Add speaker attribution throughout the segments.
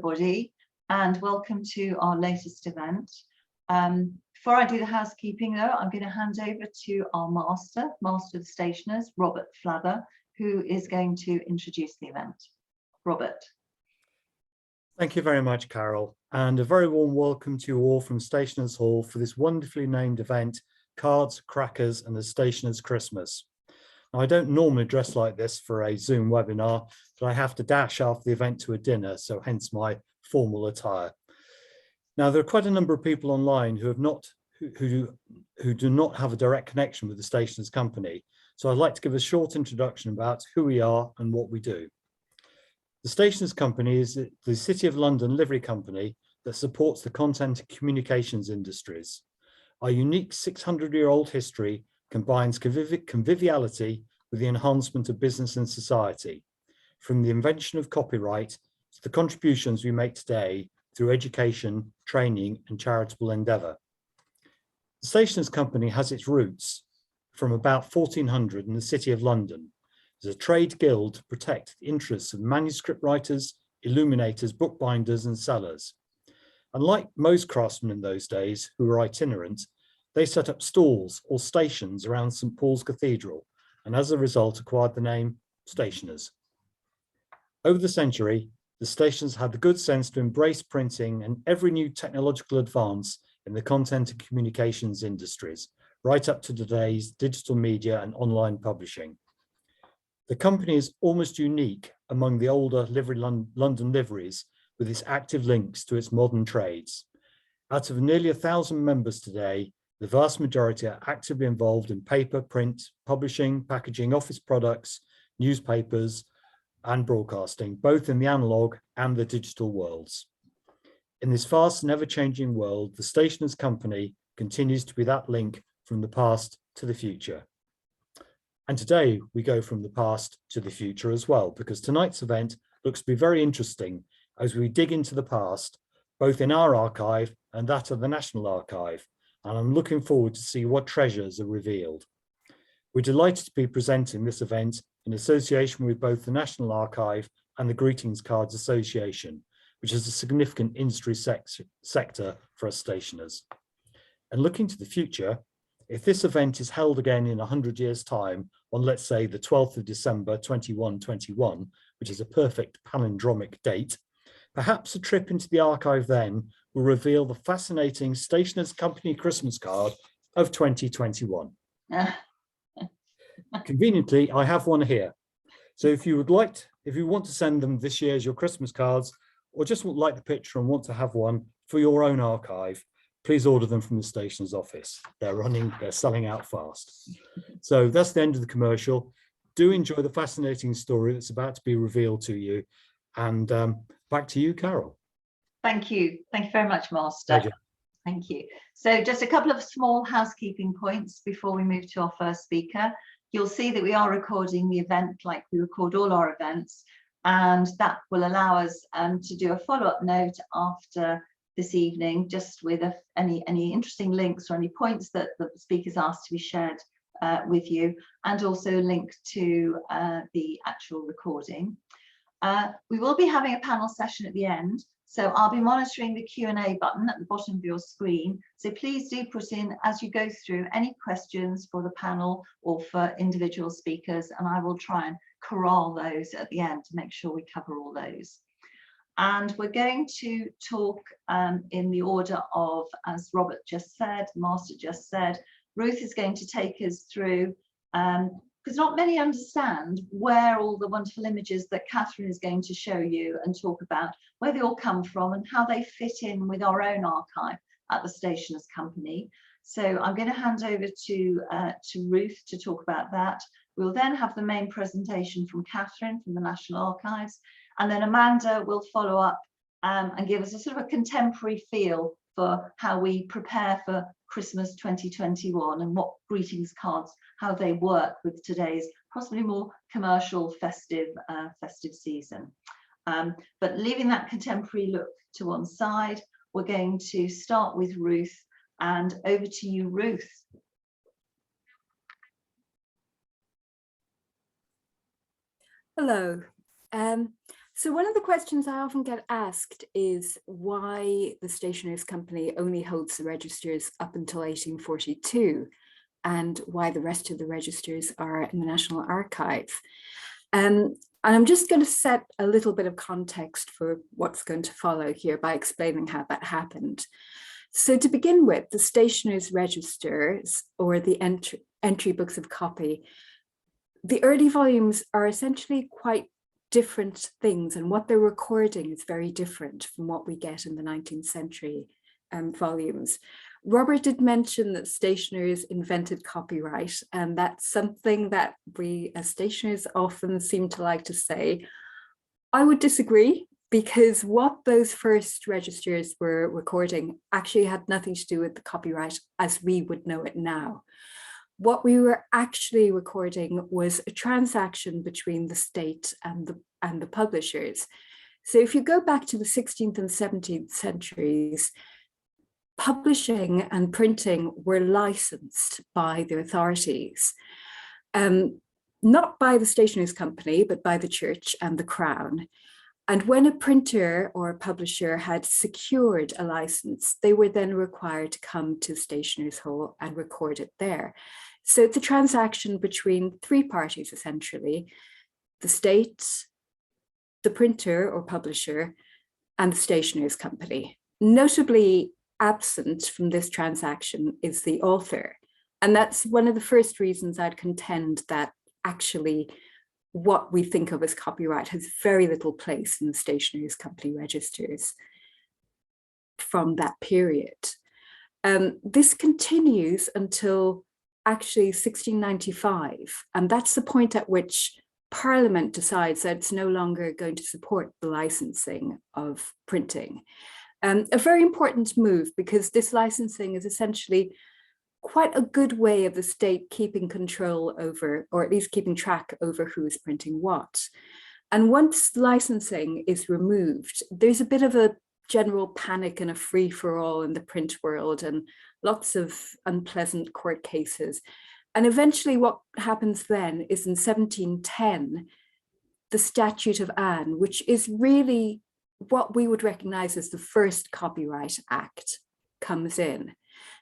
Speaker 1: Everybody, and welcome to our latest event. Before I do the housekeeping though, I'm going to hand over to our master of the stationers, Robert Flather, who is going to introduce the event. Robert.
Speaker 2: Thank you very much, Carol, and a very warm welcome to you all from Stationers Hall for this wonderfully named event, Cards, Crackers and the Stationers Christmas. Now, I don't normally dress like this for a Zoom webinar, but I have to dash after the event to a dinner, so hence my formal attire. Now, there are quite a number of people online who do not have a direct connection with the Stationers Company, so I'd like to give a short introduction about who we are and what we do. The Stationers Company is the City of London livery company that supports the content and communications industries. Our unique 600-year-old history combines conviviality with the enhancement of business and society, from the invention of copyright to the contributions we make today through education, training and charitable endeavour. The Stationers Company has its roots from about 1400 in the City of London as a trade guild to protect the interests of manuscript writers, illuminators, bookbinders and sellers. Unlike most craftsmen in those days who were itinerant, they set up stalls or stations around St Paul's Cathedral and as a result acquired the name Stationers. Over the century, the stationers had the good sense to embrace printing and every new technological advance in the content and communications industries, right up to today's digital media and online publishing. The company is almost unique among the older London liveries with its active links to its modern trades. Out of nearly 1,000 members today, the vast majority are actively involved in paper, print, publishing, packaging, office products, newspapers, and broadcasting, both in the analog and the digital worlds. In this fast and ever-changing world, the Stationers Company continues to be that link from the past to the future. And today we go from the past to the future as well, because tonight's event looks to be very interesting as we dig into the past, both in our archive and that of the National Archive. And I'm looking forward to see what treasures are revealed. We're delighted to be presenting this event in association with both the National Archive and the Greetings Cards Association, which is a significant industry sector for us stationers. And looking to the future, if this event is held again in 100 years' time on, let's say, the 12th of December 2121, which is a perfect palindromic date, perhaps a trip into the archive then will reveal the fascinating Stationers Company Christmas card of 2021. Conveniently, I have one here. So if you want to send them this year as your Christmas cards, or just like the picture and want to have one for your own archive, please order them from the stationer's office. They're selling out fast. So that's the end of the commercial. Do enjoy the fascinating story that's about to be revealed to you. And back to you, Carol.
Speaker 1: Thank you. Thank you very much, Master.
Speaker 2: Pleasure.
Speaker 1: Thank you. So just a couple of small housekeeping points before we move to our first speaker. You'll see that we are recording the event like we record all our events, and that will allow us to do a follow-up note after this evening, just with any interesting links or any points that the speakers asked to be shared with you, and also a link to the actual recording. We will be having a panel session at the end, so I'll be monitoring the Q&A button at the bottom of your screen. So please do put in, as you go through, any questions for the panel or for individual speakers, and I will try and corral those at the end to make sure we cover all those. And we're going to talk in the order of, as Robert just said, Master just said, Ruth is going to take us through, because not many understand where all the wonderful images that Catherine is going to show you and talk about, where they all come from and how they fit in with our own archive at the Stationers Company. So I'm going to hand over to Ruth to talk about that. We'll then have the main presentation from Catherine from the National Archives, and then Amanda will follow up and give us a sort of a contemporary feel for how we prepare for Christmas 2021 and what greetings cards, how they work with today's possibly more commercial festive season. But leaving that contemporary look to one side, we're going to start with Ruth, and over to you, Ruth.
Speaker 3: Hello. So one of the questions I often get asked is why the Stationers' Company only holds the registers up until 1842 and why the rest of the registers are in the National Archives. And I'm just going to set a little bit of context for what's going to follow here by explaining how that happened. So to begin with, the Stationers' Registers, or the entry books of copy, the early volumes are essentially quite different things, and what they're recording is very different from what we get in the 19th century volumes. Robert did mention that stationers invented copyright, and that's something that we as stationers often seem to like to say. I would disagree, because what those first registers were recording actually had nothing to do with the copyright as we would know it now. What we were actually recording was a transaction between the state and the publishers. So if you go back to the 16th and 17th centuries, publishing and printing were licensed by the authorities, not by the Stationers' Company, but by the church and the crown. And when a printer or a publisher had secured a license, they were then required to come to Stationers' Hall and record it there. So it's a transaction between three parties, essentially: the state, the printer or publisher, and the Stationers' Company. Notably absent from this transaction is the author. And that's one of the first reasons I'd contend that actually what we think of as copyright has very little place in the Stationers' Company registers from that period. This continues until actually 1695, and that's the point at which Parliament decides that it's no longer going to support the licensing of printing. A very important move, because this licensing is essentially quite a good way of the state keeping control over, or at least keeping track over, who's printing what. And once licensing is removed, there's a bit of a general panic and a free-for-all in the print world, and lots of unpleasant court cases. And eventually what happens then is in 1710, the Statute of Anne, which is really what we would recognize as the first Copyright Act, comes in.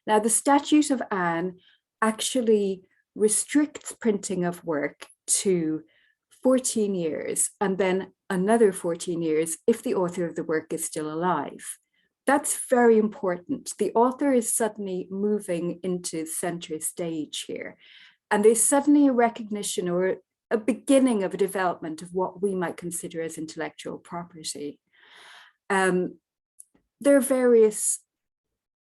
Speaker 3: Now, the Statute of Anne actually restricts printing of work to 14 years and then another 14 years if the author of the work is still alive. That's very important. The author is suddenly moving into center stage here, and there's suddenly a recognition or a beginning of a development of what we might consider as intellectual property. There are various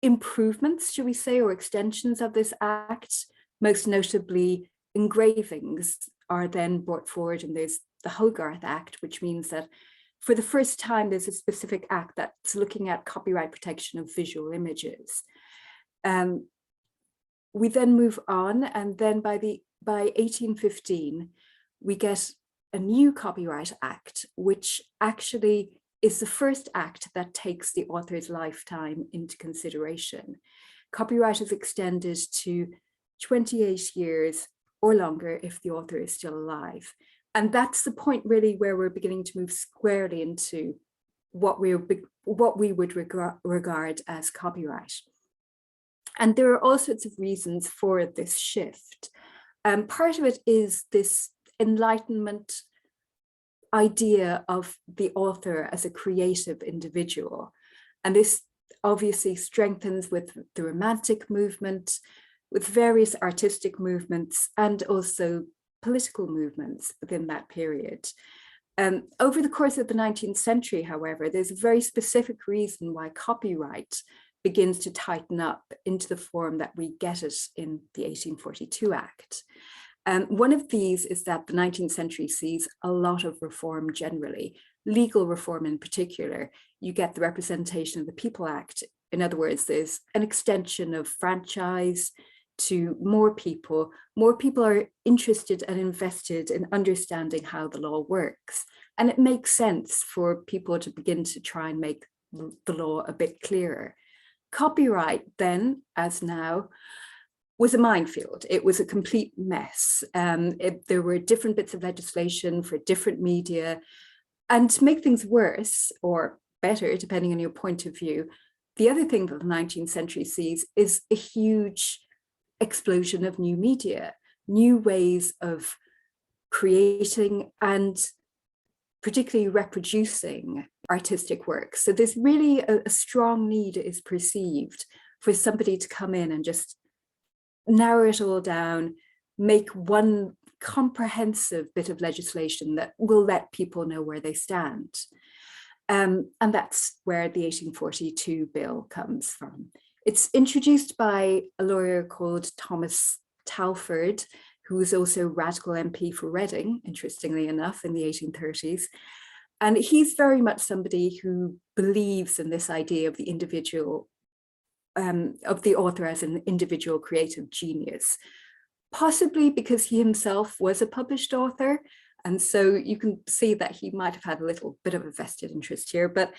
Speaker 3: improvements, should we say, or extensions of this act. Most notably, engravings are then brought forward, and there's the Hogarth Act, which means that for the first time there's a specific act that's looking at copyright protection of visual images. We then move on, and then by 1815 we get a new Copyright Act, which actually is the first act that takes the author's lifetime into consideration. Copyright is extended to 28 years or longer if the author is still alive. And that's the point really where we're beginning to move squarely into what we would regard as copyright. And there are all sorts of reasons for this shift. Part of it is this Enlightenment idea of the author as a creative individual. And this obviously strengthens with the Romantic movement, with various artistic movements, and also political movements within that period. Over the course of the 19th century, however, there's a very specific reason why copyright begins to tighten up into the form that we get it in the 1842 Act. One of these is that the 19th century sees a lot of reform generally, legal reform in particular. You get the Representation of the People Act. In other words, there's an extension of franchise to more people. More people are interested and invested in understanding how the law works. And it makes sense for people to begin to try and make the law a bit clearer. Copyright then, as now, was a minefield. It was a complete mess. There were different bits of legislation for different media. And to make things worse or better, depending on your point of view, the other thing that the 19th century sees is a huge explosion of new media, new ways of creating and particularly reproducing artistic works. So there's really a strong need is perceived for somebody to come in and just narrow it all down, make one comprehensive bit of legislation that will let people know where they stand. And that's where the 1842 bill comes from. It's introduced by a lawyer called Thomas Talfourd, who was also radical MP for Reading, interestingly enough, in the 1830s. And he's very much somebody who believes in this idea of the individual, of the author as an individual creative genius, possibly because he himself was a published author. And so you can see that he might have had a little bit of a vested interest here, but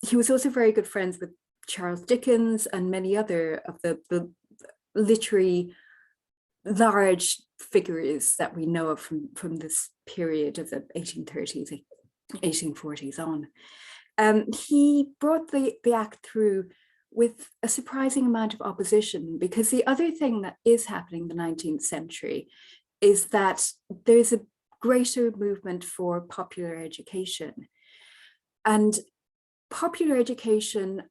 Speaker 3: he was also very good friends with Charles Dickens and many other of the literary large figures that we know of from this period of the 1830s, 1840s on. He brought the act through with a surprising amount of opposition, because the other thing that is happening in the 19th century is that there's a greater movement for popular education. And popular education,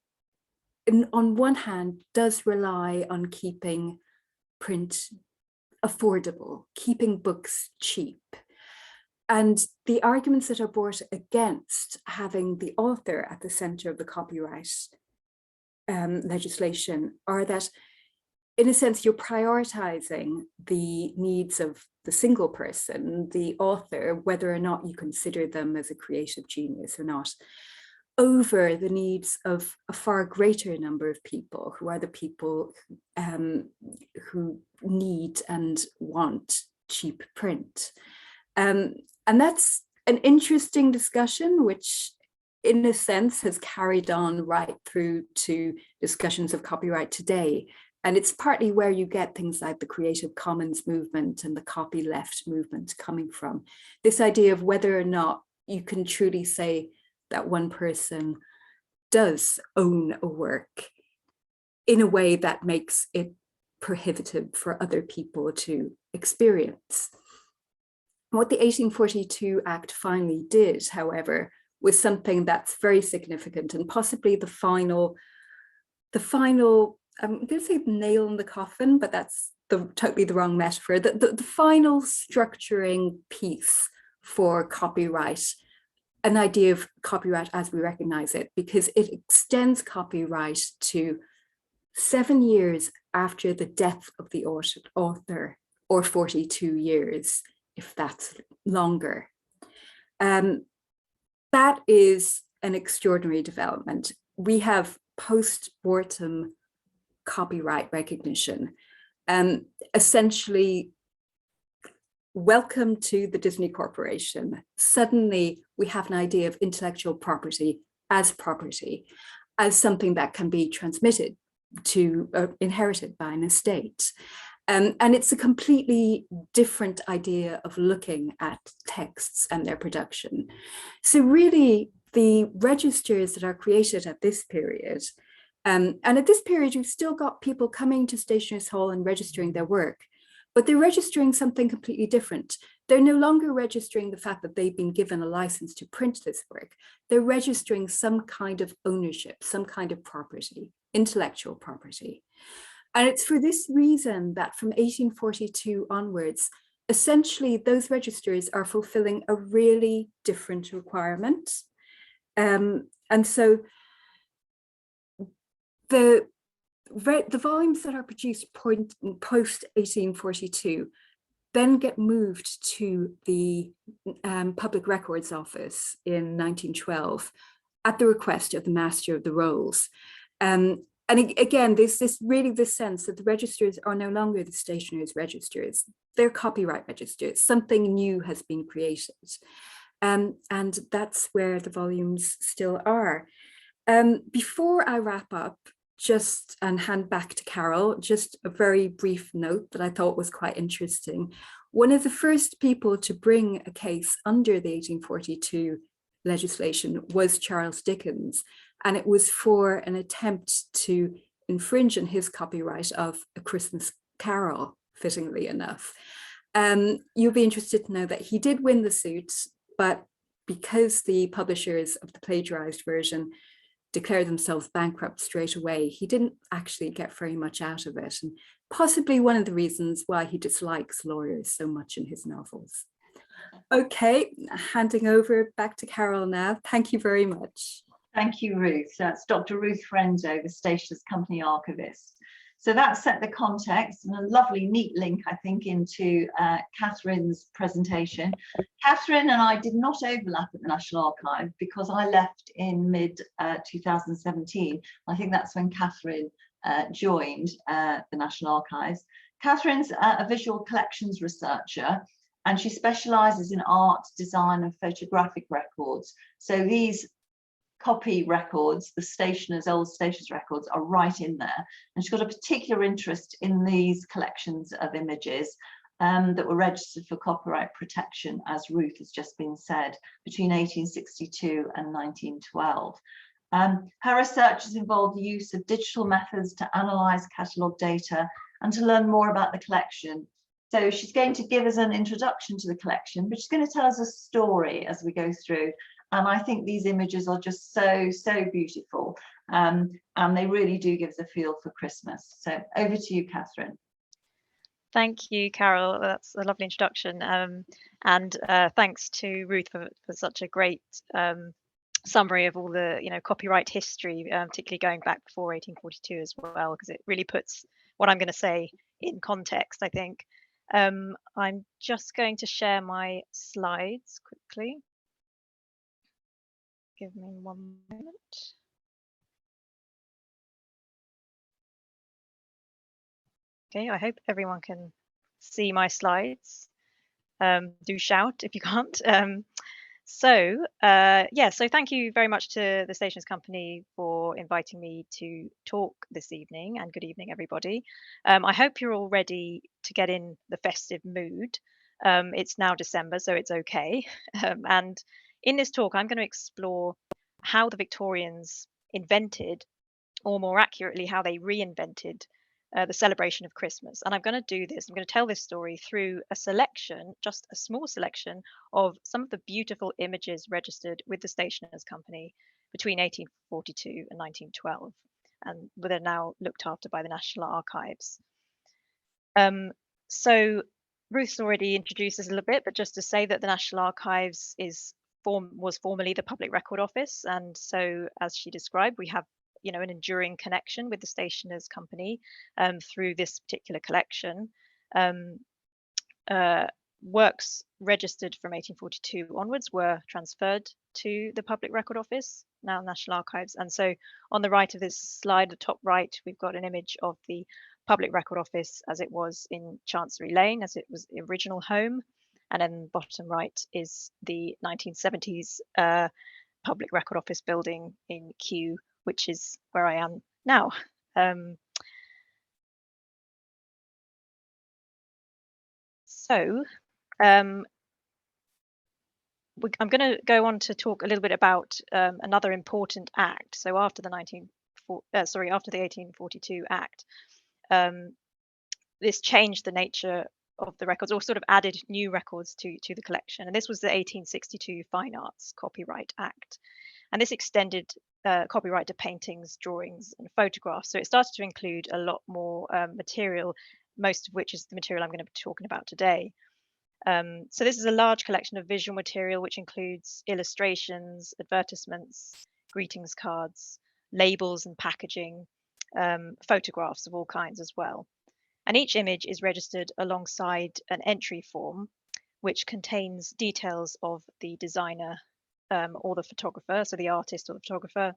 Speaker 3: on one hand, does rely on keeping print affordable, keeping books cheap. And the arguments that are brought against having the author at the center of the copyright legislation are that, in a sense, you're prioritizing the needs of the single person, the author, whether or not you consider them as a creative genius or not, over the needs of a far greater number of people, who are the people who need and want cheap print. And that's an interesting discussion, which in a sense has carried on right through to discussions of copyright today. And it's partly where you get things like the Creative Commons movement and the copyleft movement coming from. This idea of whether or not you can truly say that one person does own a work in a way that makes it prohibitive for other people to experience. What the 1842 Act finally did, however, was something that's very significant and possibly the final, I'm going to say nail in the coffin, but that's totally the wrong metaphor, the final structuring piece for copyright, an idea of copyright as we recognize it, because it extends copyright to 7 years after the death of the author, or 42 years, if that's longer. That is an extraordinary development. We have post-mortem copyright recognition. Essentially, welcome to the Disney Corporation. Suddenly, we have an idea of intellectual property, as something that can be transmitted to, inherited by an estate. And it's a completely different idea of looking at texts and their production. So really, the registers that are created at this period, and at this period, you've still got people coming to Stationers' Hall and registering their work, but they're registering something completely different. They're no longer registering the fact that they've been given a license to print this work. They're registering some kind of ownership, some kind of property, intellectual property. And it's for this reason that from 1842 onwards, essentially those registers are fulfilling a really different requirement. And so the volumes that are produced post 1842 then get moved to the Public Records Office in 1912 at the request of the Master of the Rolls. And again, there's this sense that the registers are no longer the stationers' registers, they're copyright registers. Something new has been created. And that's where the volumes still are. Before I wrap up, and hand back to Carol, just a very brief note that I thought was quite interesting. One of the first people to bring a case under the 1842 legislation was Charles Dickens, and it was for an attempt to infringe on his copyright of A Christmas Carol, fittingly enough. You'll be interested to know that he did win the suit, but because the publishers of the plagiarized version declared themselves bankrupt straight away, he didn't actually get very much out of it, and possibly one of the reasons why he dislikes lawyers so much in his novels. Okay, handing over back to Carol now. Thank you very much.
Speaker 1: Thank you, Ruth. That's Dr. Ruth Frenzo, the Stationers' Company archivist. So that set the context, and a lovely, neat link, I think, into Catherine's presentation. Catherine and I did not overlap at the National Archive because I left in mid-2017. I think that's when Catherine joined the National Archives. Catherine's a visual collections researcher, and she specialises in art, design, and photographic records. So these copy records, the stationers, old stationers records, are right in there. And she's got a particular interest in these collections of images that were registered for copyright protection, as Ruth has just been said, between 1862 and 1912. Her research has involved the use of digital methods to analyse catalogue data and to learn more about the collection. So she's going to give us an introduction to the collection, but she's going to tell us a story as we go through. And I think these images are just so beautiful, and they really do give us a feel for Christmas. So over to you, Catherine.
Speaker 4: Thank you, Carol. That's a lovely introduction. And thanks to Ruth for such a great summary of all the copyright history, particularly going back before 1842 as well, because it really puts what I'm going to say in context, I think. I'm just going to share my slides quickly. Give me one moment. Okay, I hope everyone can see my slides. Do shout if you can't. So thank you very much to the Stationers' Company for inviting me to talk this evening, and good evening, everybody. I hope you're all ready to get in the festive mood. It's now December, so it's okay. And in this talk, I'm going to explore how the Victorians invented, or more accurately, how they reinvented the celebration of Christmas. And I'm going to do this, I'm going to tell this story through a selection, just a small selection, of some of the beautiful images registered with the Stationers' Company between 1842 and 1912, and they're now looked after by the National Archives. So Ruth's already introduced us a little bit, but just to say that the National Archives was formerly the Public Record Office, and so as she described, we have an enduring connection with the Stationers' Company through this particular collection. Works registered from 1842 onwards were transferred to the Public Record Office, now National Archives. And so on the right of this slide, the top right, we've got an image of the Public Record Office as it was in Chancery Lane, as it was the original home. And then bottom right is the 1970s Public Record Office building in Kew, which is where I am now. I'm going to go on to talk a little bit about another important act. So after the 1842 Act, this changed the nature of the records, or sort of added new records to the collection. And this was the 1862 Fine Arts Copyright Act. And this extended copyright to paintings, drawings, and photographs. So it started to include a lot more material, most of which is the material I'm going to be talking about today. So this is a large collection of visual material, which includes illustrations, advertisements, greetings cards, labels and packaging, photographs of all kinds as well. And each image is registered alongside an entry form, which contains details of the designer or the photographer, so the artist or the photographer,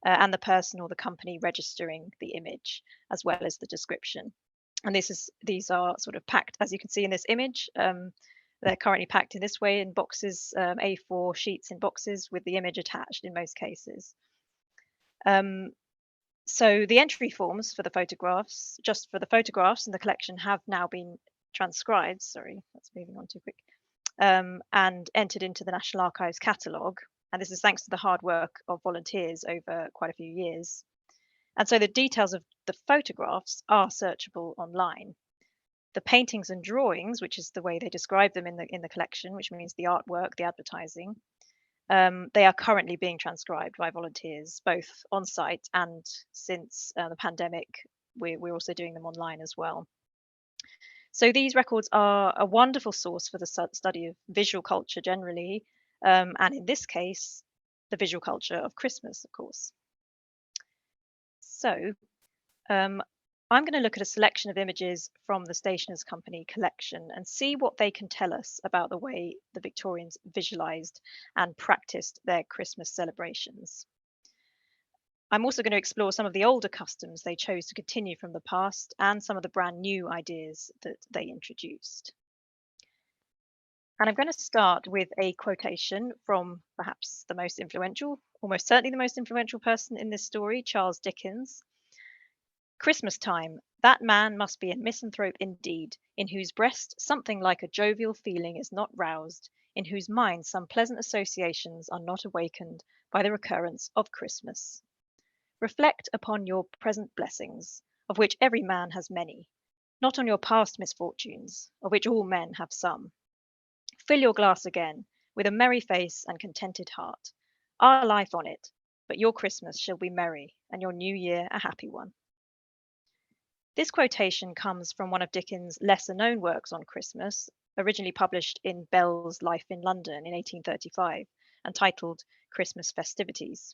Speaker 4: and the person or the company registering the image, as well as the description. And these are sort of packed, as you can see in this image. They're currently packed in this way in boxes, A4 sheets in boxes with the image attached in most cases. So the entry forms for the photographs, just for the photographs in the collection, have now been transcribed, sorry, that's moving on too quick, and entered into the National Archives catalogue. And this is thanks to the hard work of volunteers over quite a few years. And so the details of the photographs are searchable online. The paintings and drawings, which is the way they describe them in the collection, which means the artwork, the advertising, they are currently being transcribed by volunteers, both on site and since the pandemic, we're also doing them online as well. So these records are a wonderful source for the study of visual culture generally, and in this case, the visual culture of Christmas, of course. So I'm going to look at a selection of images from the Stationers' Company collection and see what they can tell us about the way the Victorians visualised and practised their Christmas celebrations. I'm also going to explore some of the older customs they chose to continue from the past and some of the brand new ideas that they introduced. And I'm going to start with a quotation from perhaps the most influential, almost certainly the most influential person in this story, Charles Dickens. Christmas time, that man must be a misanthrope indeed, in whose breast something like a jovial feeling is not roused, in whose mind some pleasant associations are not awakened by the recurrence of Christmas. Reflect upon your present blessings, of which every man has many, not on your past misfortunes, of which all men have some. Fill your glass again, with a merry face and contented heart. Our life on it, but your Christmas shall be merry, and your new year a happy one. This quotation comes from one of Dickens' lesser-known works on Christmas, originally published in Bell's Life in London in 1835, and titled Christmas Festivities.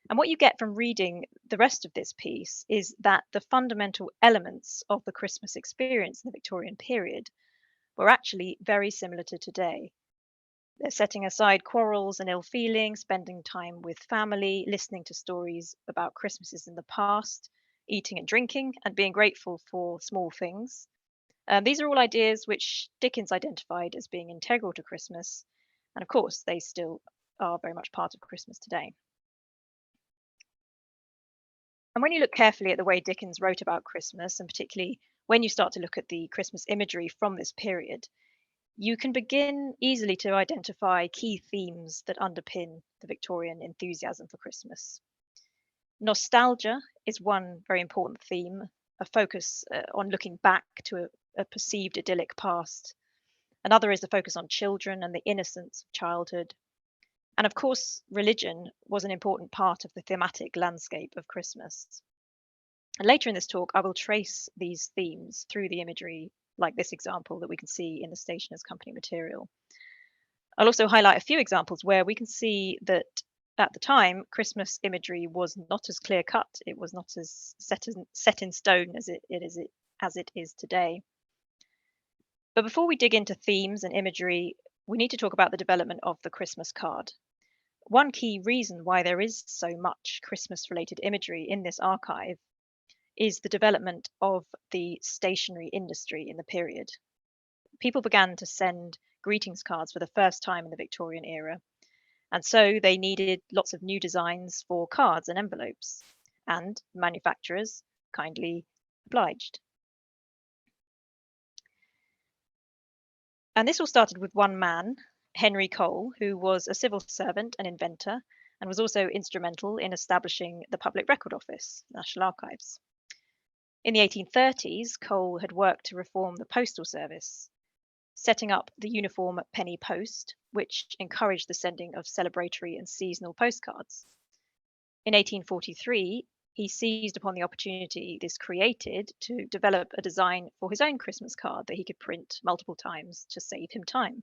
Speaker 4: And what you get from reading the rest of this piece is that the fundamental elements of the Christmas experience in the Victorian period were actually very similar to today. They're setting aside quarrels and ill feeling, spending time with family, listening to stories about Christmases in the past, eating and drinking, and being grateful for small things. These are all ideas which Dickens identified as being integral to Christmas, and of course they still are very much part of Christmas today. And when you look carefully at the way Dickens wrote about Christmas, and particularly when you start to look at the Christmas imagery from this period, you can begin easily to identify key themes that underpin the Victorian enthusiasm for Christmas. Nostalgia is one very important theme, a focus on looking back to a perceived idyllic past. Another is the focus on children and the innocence of childhood. And of course, religion was an important part of the thematic landscape of Christmas. And later in this talk, I will trace these themes through the imagery, like this example that we can see in the Stationers' Company material. I'll also highlight a few examples where we can see that at the time, Christmas imagery was not as clear cut. It was not as set in stone as it is today. But before we dig into themes and imagery, we need to talk about the development of the Christmas card. One key reason why there is so much Christmas-related imagery in this archive is the development of the stationery industry in the period. People began to send greetings cards for the first time in the Victorian era, and so they needed lots of new designs for cards and envelopes, and manufacturers kindly obliged. And this all started with one man, Henry Cole, who was a civil servant and inventor, and was also instrumental in establishing the Public Record Office, National Archives. In the 1830s, Cole had worked to reform the postal service, setting up the uniform penny post, which encouraged the sending of celebratory and seasonal postcards. In 1843, he seized upon the opportunity this created to develop a design for his own Christmas card that he could print multiple times to save him time.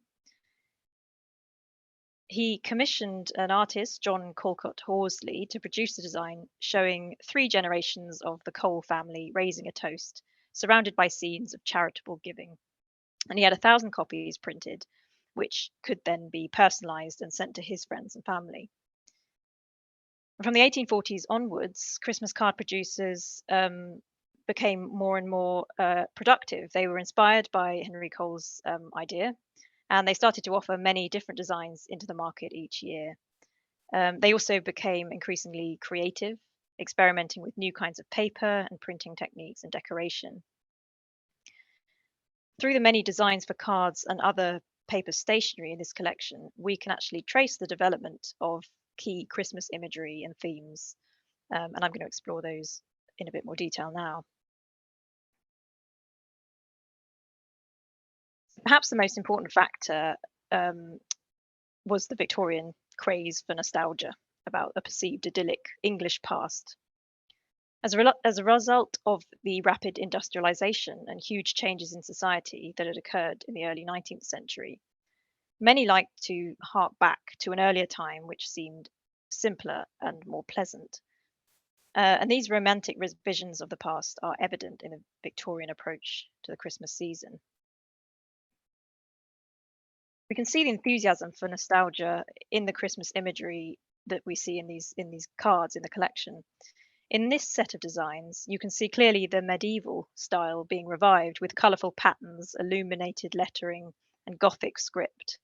Speaker 4: He commissioned an artist, John Calcott Horsley, to produce a design showing 3 generations of the Cole family raising a toast, surrounded by scenes of charitable giving. And he had 1,000 copies printed, which could then be personalised and sent to his friends and family. From the 1840s onwards, Christmas card producers became more and more productive. They were inspired by Henry Cole's idea, and they started to offer many different designs into the market each year. They also became increasingly creative, experimenting with new kinds of paper and printing techniques and decoration. through the many designs for cards and other paper stationery in this collection, we can actually trace the development of key Christmas imagery and themes. And I'm going to explore those in a bit more detail now. Perhaps the most important factor was the Victorian craze for nostalgia about a perceived idyllic English past. As a result of the rapid industrialization and huge changes in society that had occurred in the early 19th century, many liked to hark back to an earlier time which seemed simpler and more pleasant. And these romantic visions of the past are evident in the Victorian approach to the Christmas season. We can see the enthusiasm for nostalgia in the Christmas imagery that we see in these cards in the collection. In this set of designs, you can see clearly the medieval style being revived with colourful patterns, illuminated lettering, and Gothic script.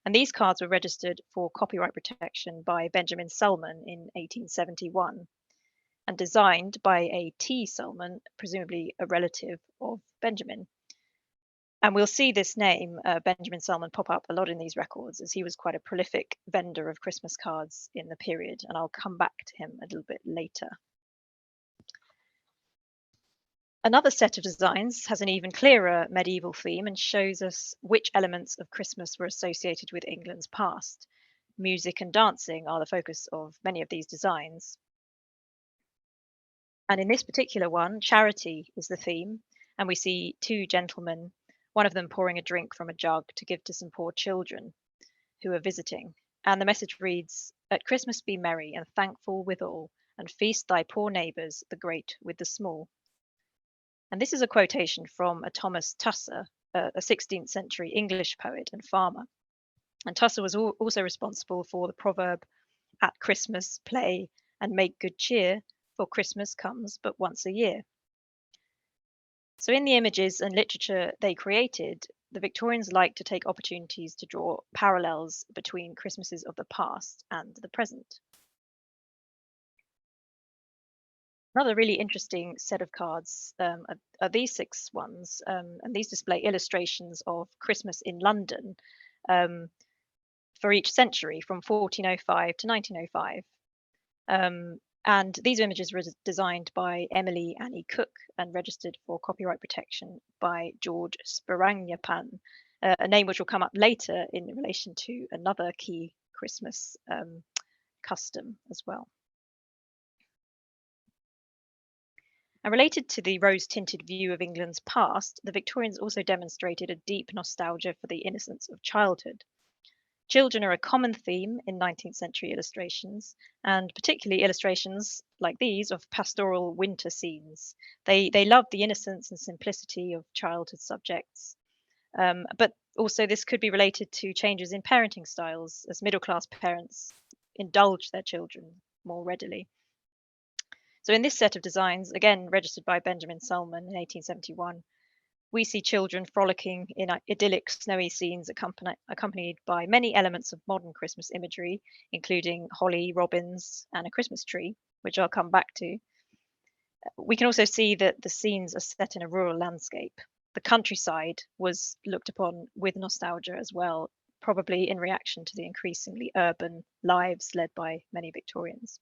Speaker 4: And these cards were registered for copyright protection by Benjamin Selman in 1871 and designed by a T. Selman, presumably a relative of Benjamin. And we'll see this name, Benjamin Selman, pop up a lot in these records, as he was quite a prolific vendor of Christmas cards in the period, and I'll come back to him a little bit later. Another set of designs has an even clearer medieval theme and shows us which elements of Christmas were associated with England's past. Music and dancing are the focus of many of these designs. And in this particular one, charity is the theme, and we see two gentlemen, one of them pouring a drink from a jug to give to some poor children who are visiting. And the message reads, "At Christmas be merry and thankful withal, and feast thy poor neighbours, the great with the small." And this is a quotation from a Thomas Tusser, a 16th century English poet and farmer. And Tusser was also responsible for the proverb, "At Christmas play and make good cheer, for Christmas comes but once a year." So in the images and literature they created, the Victorians liked to take opportunities to draw parallels between Christmases of the past and the present. Another really interesting set of cards are these 6 ones, and these display illustrations of Christmas in London for each century from 1405 to 1905. And these images were designed by Emily Annie Cook and registered for copyright protection by George Sparangnapan, a name which will come up later in relation to another key Christmas custom as well. And related to the rose-tinted view of England's past, the Victorians also demonstrated a deep nostalgia for the innocence of childhood. Children are a common theme in 19th century illustrations, and particularly illustrations like these of pastoral winter scenes. They loved the innocence and simplicity of childhood subjects, but also this could be related to changes in parenting styles as middle-class parents indulge their children more readily. So in this set of designs, again registered by Benjamin Selman in 1871, we see children frolicking in idyllic snowy scenes accompanied by many elements of modern Christmas imagery, including holly, robins, and a Christmas tree, which I'll come back to. We can also see that the scenes are set in a rural landscape. The countryside was looked upon with nostalgia as well, probably in reaction to the increasingly urban lives led by many Victorians.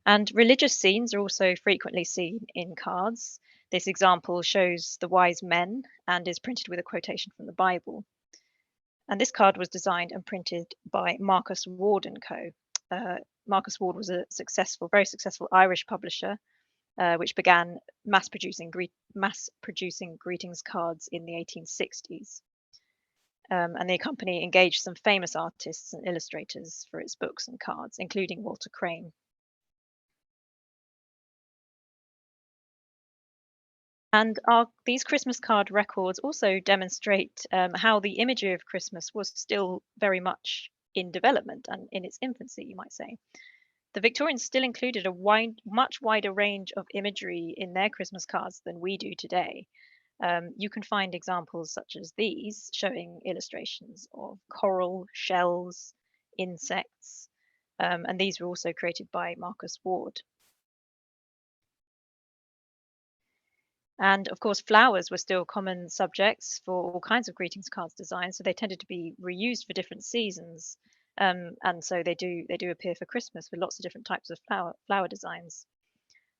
Speaker 4: And religious scenes are also frequently seen in cards. This example shows the wise men and is printed with a quotation from the Bible. And this card was designed and printed by Marcus Ward & Co. Marcus Ward was a very successful Irish publisher, which began mass producing greetings cards in the 1860s. And the company engaged some famous artists and illustrators for its books and cards, including Walter Crane. And these Christmas card records also demonstrate how the imagery of Christmas was still very much in development and in its infancy, you might say. The Victorians still included a much wider range of imagery in their Christmas cards than we do today. You can find examples such as these, showing illustrations of coral, shells, insects, and these were also created by Marcus Ward. And of course, flowers were still common subjects for all kinds of greetings cards designs, so they tended to be reused for different seasons. And so they do appear for Christmas with lots of different types of flower designs.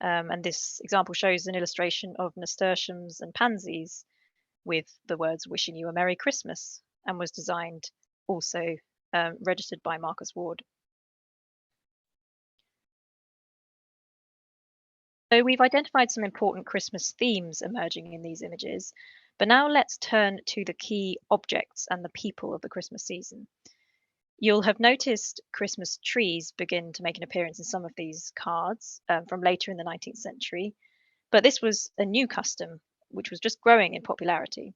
Speaker 4: And this example shows an illustration of nasturtiums and pansies with the words "Wishing you a Merry Christmas," and was designed also registered by Marcus Ward. So we've identified some important Christmas themes emerging in these images, but now let's turn to the key objects and the people of the Christmas season. You'll have noticed Christmas trees begin to make an appearance in some of these cards from later in the 19th century, but this was a new custom which was just growing in popularity.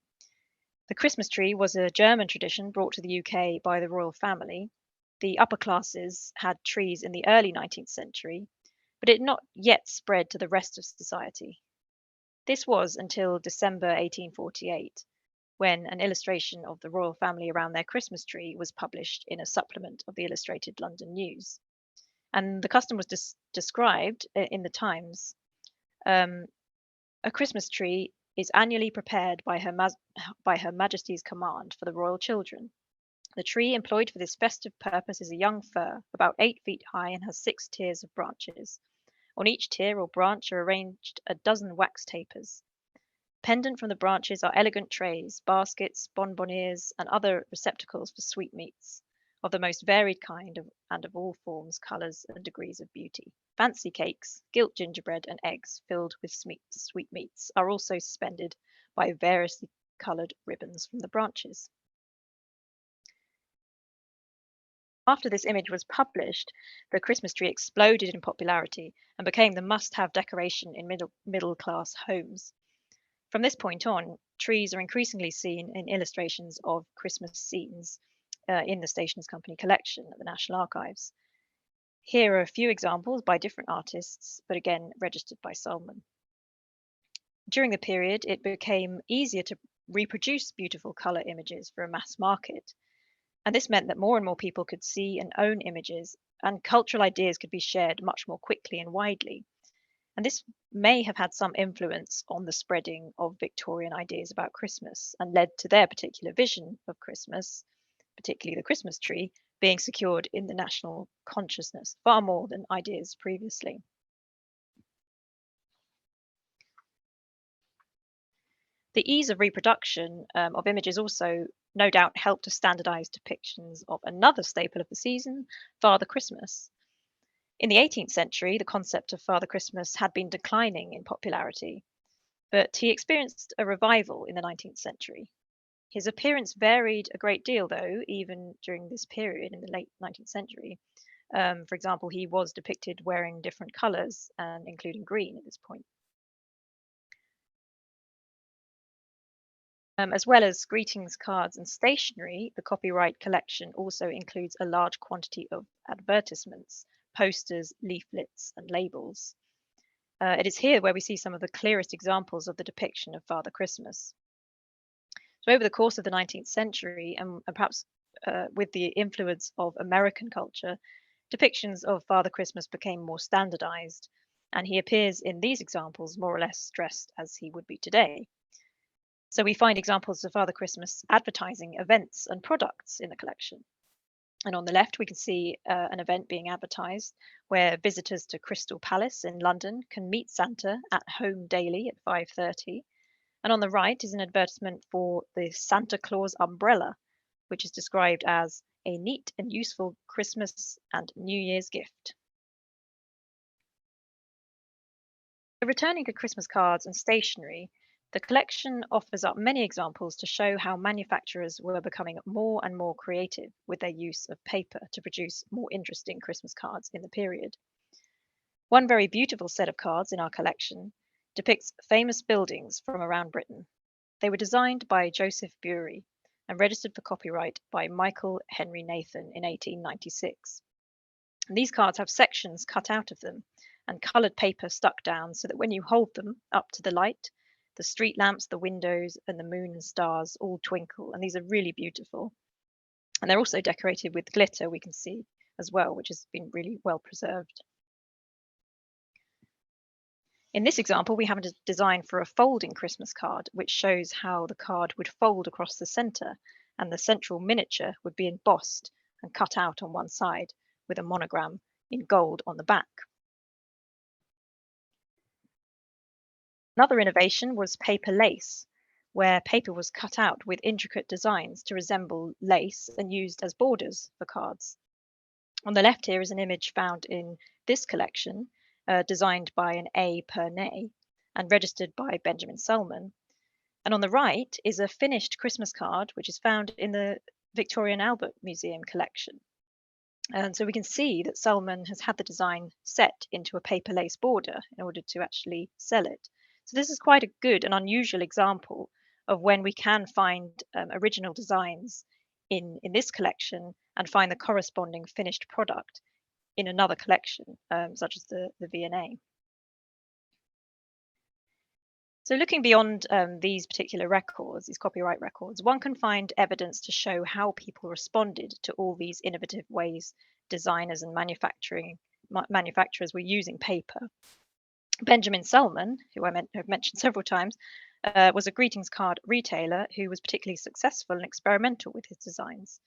Speaker 4: The Christmas tree was a German tradition brought to the UK by the royal family. The upper classes had trees in the early 19th century, but it had not yet spread to the rest of society. This was until December 1848, when an illustration of the royal family around their Christmas tree was published in a supplement of the Illustrated London News. And the custom was described in the Times. A Christmas tree is annually prepared by Her Majesty's command for the royal children. The tree employed for this festive purpose is a young fir, about 8 feet high, and has 6 tiers of branches. On each tier or branch are arranged a dozen wax tapers. Pendant from the branches are elegant trays, baskets, bonbonnières, and other receptacles for sweetmeats of the most varied kind and of all forms, colours, and degrees of beauty. Fancy cakes, gilt gingerbread, and eggs filled with sweetmeats are also suspended by variously coloured ribbons from the branches. After this image was published, the Christmas tree exploded in popularity and became the must-have decoration in middle-class homes. From this point on, trees are increasingly seen in illustrations of Christmas scenes in the Stationers' Company collection at the National Archives. Here are a few examples by different artists, but again registered by Solomon. During the period, it became easier to reproduce beautiful colour images for a mass market. And this meant that more and more people could see and own images, and cultural ideas could be shared much more quickly and widely. And this may have had some influence on the spreading of Victorian ideas about Christmas and led to their particular vision of Christmas, particularly the Christmas tree, being secured in the national consciousness far more than ideas previously. The ease of reproduction of images also no doubt helped to standardize depictions of another staple of the season, Father Christmas. In the 18th century, the concept of Father Christmas had been declining in popularity, but he experienced a revival in the 19th century. His appearance varied a great deal, though, even during this period in the late 19th century. For example, he was depicted wearing different colours, including green at this point. As well as greetings cards and stationery, the copyright collection also includes a large quantity of advertisements, posters, leaflets, and labels. It is here where we see some of the clearest examples of the depiction of Father Christmas. So over the course of the 19th century, and perhaps with the influence of American culture, depictions of Father Christmas became more standardized, and he appears in these examples more or less dressed as he would be today. So we find examples of Father Christmas advertising events and products in the collection. And on the left, we can see an event being advertised where visitors to Crystal Palace in London can meet Santa at home daily at 5:30. And on the right is an advertisement for the Santa Claus umbrella, which is described as a neat and useful Christmas and New Year's gift. So returning to Christmas cards and stationery, the collection offers up many examples to show how manufacturers were becoming more and more creative with their use of paper to produce more interesting Christmas cards in the period. One very beautiful set of cards in our collection depicts famous buildings from around Britain. They were designed by Joseph Bury and registered for copyright by Michael Henry Nathan in 1896. And these cards have sections cut out of them and coloured paper stuck down so that when you hold them up to the light, the street lamps, the windows, and the moon and stars all twinkle, and these are really beautiful. And they're also decorated with glitter, we can see as well, which has been really well preserved. In this example, we have a design for a folding Christmas card, which shows how the card would fold across the centre and the central miniature would be embossed and cut out on one side with a monogram in gold on the back. Another innovation was paper lace, where paper was cut out with intricate designs to resemble lace and used as borders for cards. On the left here is an image found in this collection, designed by an A. Pernay and registered by Benjamin Selman. And on the right is a finished Christmas card, which is found in the Victorian Albert Museum collection. And so we can see that Selman has had the design set into a paper lace border in order to actually sell it. So this is quite a good and unusual example of when we can find original designs in this collection and find the corresponding finished product in another collection, such as the V&A. So looking beyond these particular records, these copyright records, one can find evidence to show how people responded to all these innovative ways designers and manufacturers were using paper. Benjamin Selman, who have mentioned several times, was a greetings card retailer who was particularly successful and experimental with his designs.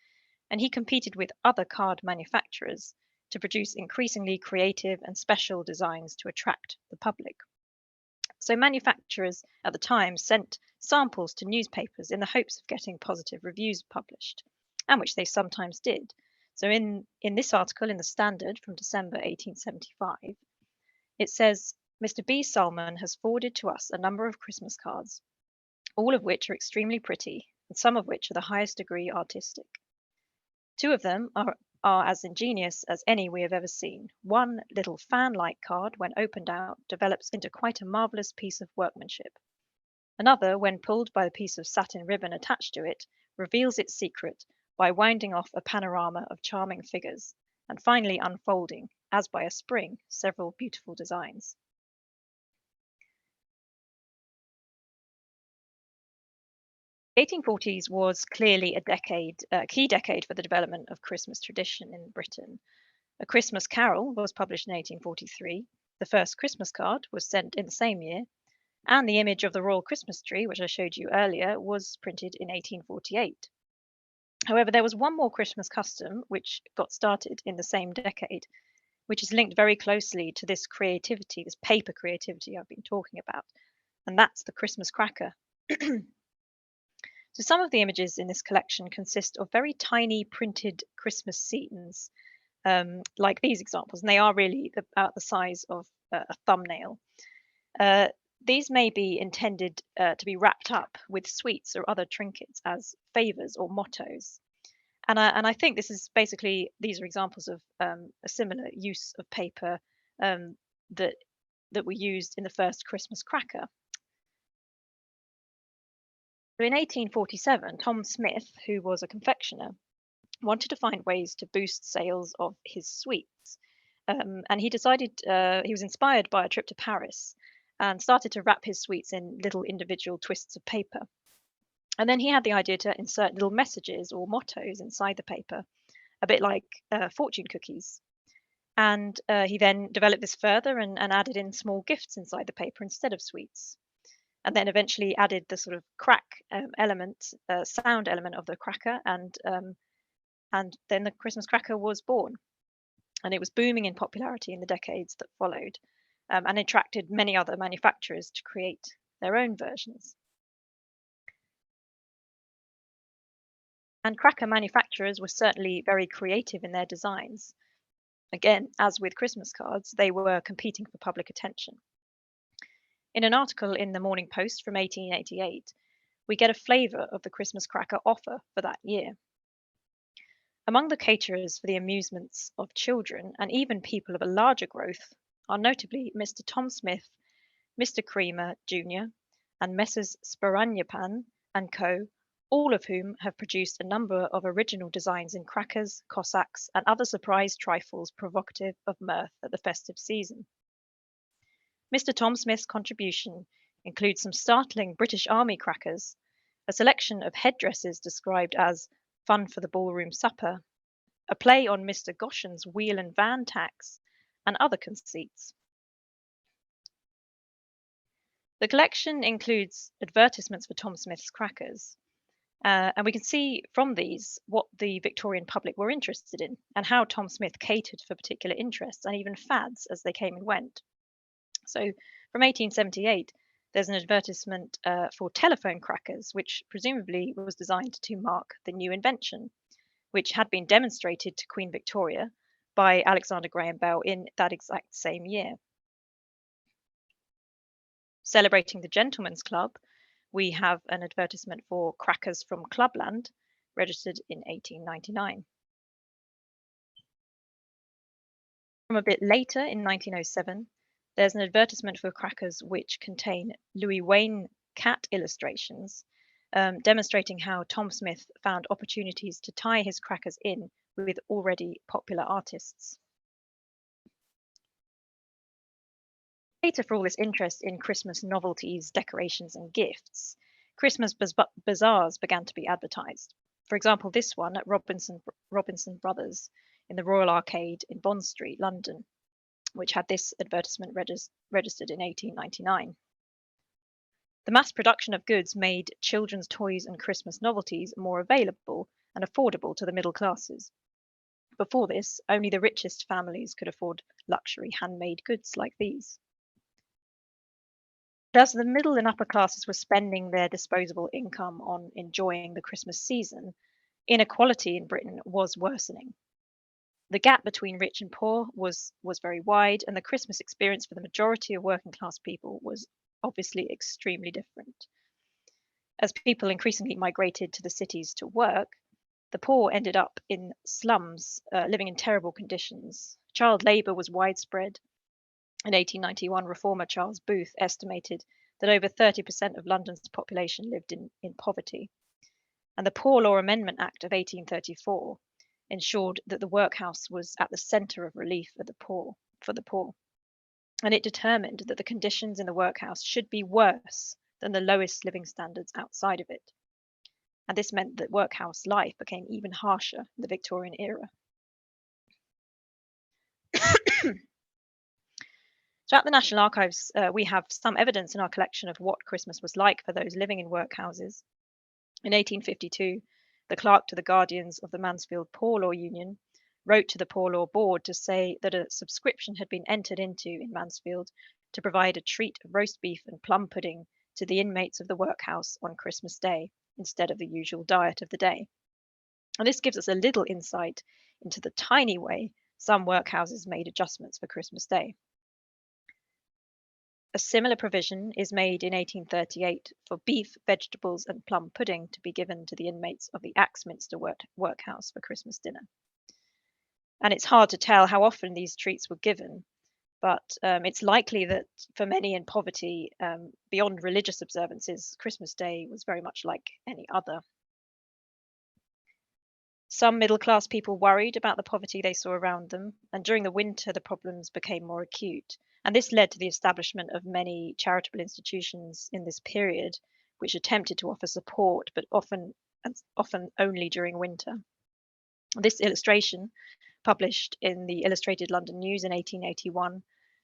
Speaker 4: And he competed with other card manufacturers to produce increasingly creative and special designs to attract the public. So manufacturers at the time sent samples to newspapers in the hopes of getting positive reviews published, and which they sometimes did. So in this article in the Standard from December 1875, it says, Mr. B. Selman has forwarded to us a number of Christmas cards, all of which are extremely pretty, and some of which are the highest degree artistic. Two of them are as ingenious as any we have ever seen. One little fan-like card, when opened out, develops into quite a marvellous piece of workmanship. Another, when pulled by the piece of satin ribbon attached to it, reveals its secret by winding off a panorama of charming figures, and finally unfolding, as by a spring, several beautiful designs. The 1840s was clearly a key decade for the development of Christmas tradition in Britain. A Christmas Carol was published in 1843, the first Christmas card was sent in the same year, and the image of the royal Christmas tree, which I showed you earlier, was printed in 1848. However, there was one more Christmas custom which got started in the same decade, which is linked very closely to this creativity, this paper creativity I've been talking about, and that's the Christmas cracker. So some of the images in this collection consist of very tiny printed Christmas scenes, like these examples, and they are really about the size of a thumbnail. These may be intended to be wrapped up with sweets or other trinkets as favors or mottos. And I think this is basically, these are examples of a similar use of paper that were used in the first Christmas cracker. So in 1847, Tom Smith, who was a confectioner, wanted to find ways to boost sales of his sweets. And he decided, he was inspired by a trip to Paris and started to wrap his sweets in little individual twists of paper. And then he had the idea to insert little messages or mottos inside the paper, a bit like fortune cookies. And he then developed this further and added in small gifts inside the paper instead of sweets. And then eventually added the sort of crack sound element of the cracker, and then the Christmas cracker was born. And it was booming in popularity in the decades that followed, and attracted many other manufacturers to create their own versions. And cracker manufacturers were certainly very creative in their designs. Again, as with Christmas cards, they were competing for public attention. In an article in the Morning Post from 1888, we get a flavour of the Christmas cracker offer for that year. Among the caterers for the amusements of children and even people of a larger growth are notably Mr. Tom Smith, Mr. Creamer, Jr., and Messrs. Sparanyapan and Co., all of whom have produced a number of original designs in crackers, Cossacks, and other surprise trifles provocative of mirth at the festive season. Mr. Tom Smith's contribution includes some startling British Army crackers, a selection of headdresses described as fun for the ballroom supper, a play on Mr. Goshen's wheel and van tax, and other conceits. The collection includes advertisements for Tom Smith's crackers, and we can see from these what the Victorian public were interested in and how Tom Smith catered for particular interests and even fads as they came and went. So from 1878, there's an advertisement for telephone crackers, which presumably was designed to mark the new invention, which had been demonstrated to Queen Victoria by Alexander Graham Bell in that exact same year. Celebrating the Gentlemen's Club, we have an advertisement for crackers from Clubland, registered in 1899. From a bit later, in 1907, there's an advertisement for crackers which contain Louis Wain cat illustrations, demonstrating how Tom Smith found opportunities to tie his crackers in with already popular artists. Later, for all this interest in Christmas novelties, decorations, and gifts, Christmas bazaars began to be advertised. For example, this one at Robinson Brothers in the Royal Arcade in Bond Street, London, which had this advertisement registered in 1899. The mass production of goods made children's toys and Christmas novelties more available and affordable to the middle classes. Before this, only the richest families could afford luxury handmade goods like these. But as the middle and upper classes were spending their disposable income on enjoying the Christmas season, inequality in Britain was worsening. The gap between rich and poor was very wide, and the Christmas experience for the majority of working class people was obviously extremely different. As people increasingly migrated to the cities to work, the poor ended up in slums, living in terrible conditions. Child labour was widespread. In 1891, reformer Charles Booth estimated that over 30% of London's population lived in poverty. And the Poor Law Amendment Act of 1834 ensured that the workhouse was at the centre of relief for the poor. And it determined that the conditions in the workhouse should be worse than the lowest living standards outside of it. And this meant that workhouse life became even harsher in the Victorian era. So at the National Archives, we have some evidence in our collection of what Christmas was like for those living in workhouses. In 1852, the clerk to the guardians of the Mansfield Poor Law Union wrote to the Poor Law Board to say that a subscription had been entered into in Mansfield to provide a treat of roast beef and plum pudding to the inmates of the workhouse on Christmas Day, instead of the usual diet of the day. And this gives us a little insight into the tiny way some workhouses made adjustments for Christmas Day. A similar provision is made in 1838 for beef, vegetables, and plum pudding to be given to the inmates of the Axminster workhouse for Christmas dinner. And it's hard to tell how often these treats were given, but it's likely that for many in poverty, beyond religious observances, Christmas Day was very much like any other. Some middle-class people worried about the poverty they saw around them, and during the winter the problems became more acute. And this led to the establishment of many charitable institutions in this period, which attempted to offer support, but often only during winter. This illustration, published in the Illustrated London News in 1881,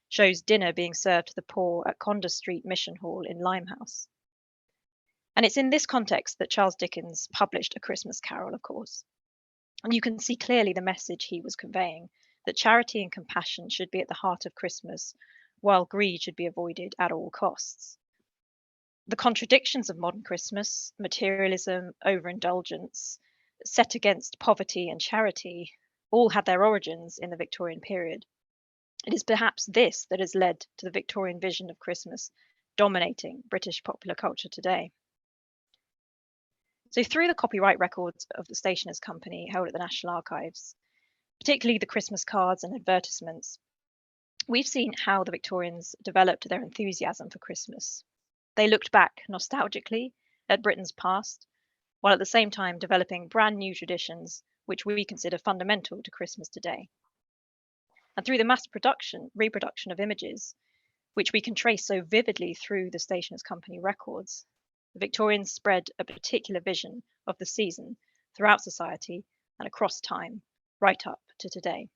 Speaker 4: shows dinner being served to the poor at Conde Street Mission Hall in Limehouse. And it's in this context that Charles Dickens published A Christmas Carol, of course. And you can see clearly the message he was conveying, that charity and compassion should be at the heart of Christmas, while greed should be avoided at all costs. The contradictions of modern Christmas, materialism, overindulgence, set against poverty and charity, all had their origins in the Victorian period. It is perhaps this that has led to the Victorian vision of Christmas dominating British popular culture today. So through the copyright records of the Stationers' Company held at the National Archives, particularly the Christmas cards and advertisements, we've seen how the Victorians developed their enthusiasm for Christmas. They looked back nostalgically at Britain's past, while at the same time developing brand new traditions which we consider fundamental to Christmas today. And through the mass reproduction of images, which we can trace so vividly through the Stationers' Company records, the Victorians spread a particular vision of the season throughout society and across time, right up to today.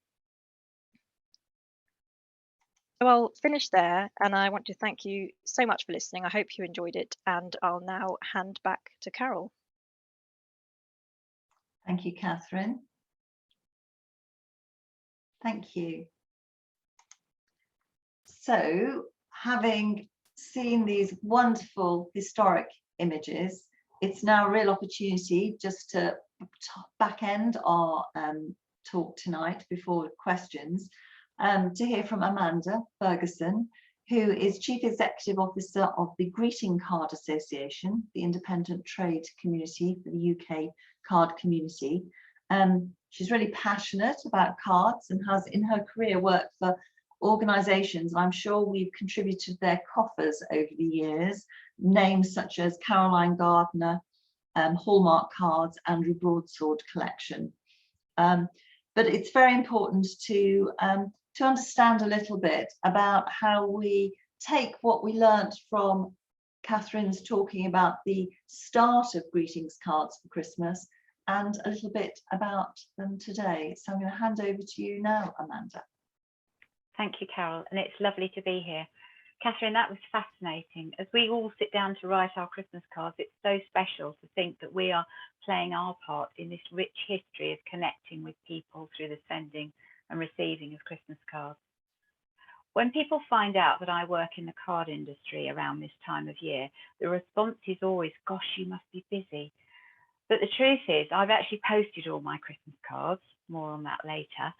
Speaker 4: I'll finish there, and I want to thank you so much for listening. I hope you enjoyed it, and I'll now hand back to Carol.
Speaker 1: Thank you, Catherine. Thank you. So, having seen these wonderful historic images, it's now a real opportunity just to back end our talk tonight before questions, to hear from Amanda Ferguson, who is Chief Executive Officer of the Greeting Card Association, the independent trade community for the UK card community. She's really passionate about cards and has in her career worked for organisations, and I'm sure we've contributed their coffers over the years, names such as Caroline Gardner, Hallmark Cards, Andrew Broadsword Collection. But it's very important to understand a little bit about how we take what we learnt from Catherine's talking about the start of greetings cards for Christmas and a little bit about them today. So I'm going to hand over to you now, Amanda.
Speaker 5: Thank you, Carol, and it's lovely to be here. Catherine, that was fascinating. As we all sit down to write our Christmas cards, it's so special to think that we are playing our part in this rich history of connecting with people through the sending and receiving of Christmas cards. When people find out that I work in the card industry around this time of year, the response is always, gosh, you must be busy. But the truth is, I've actually posted all my Christmas cards, more on that later.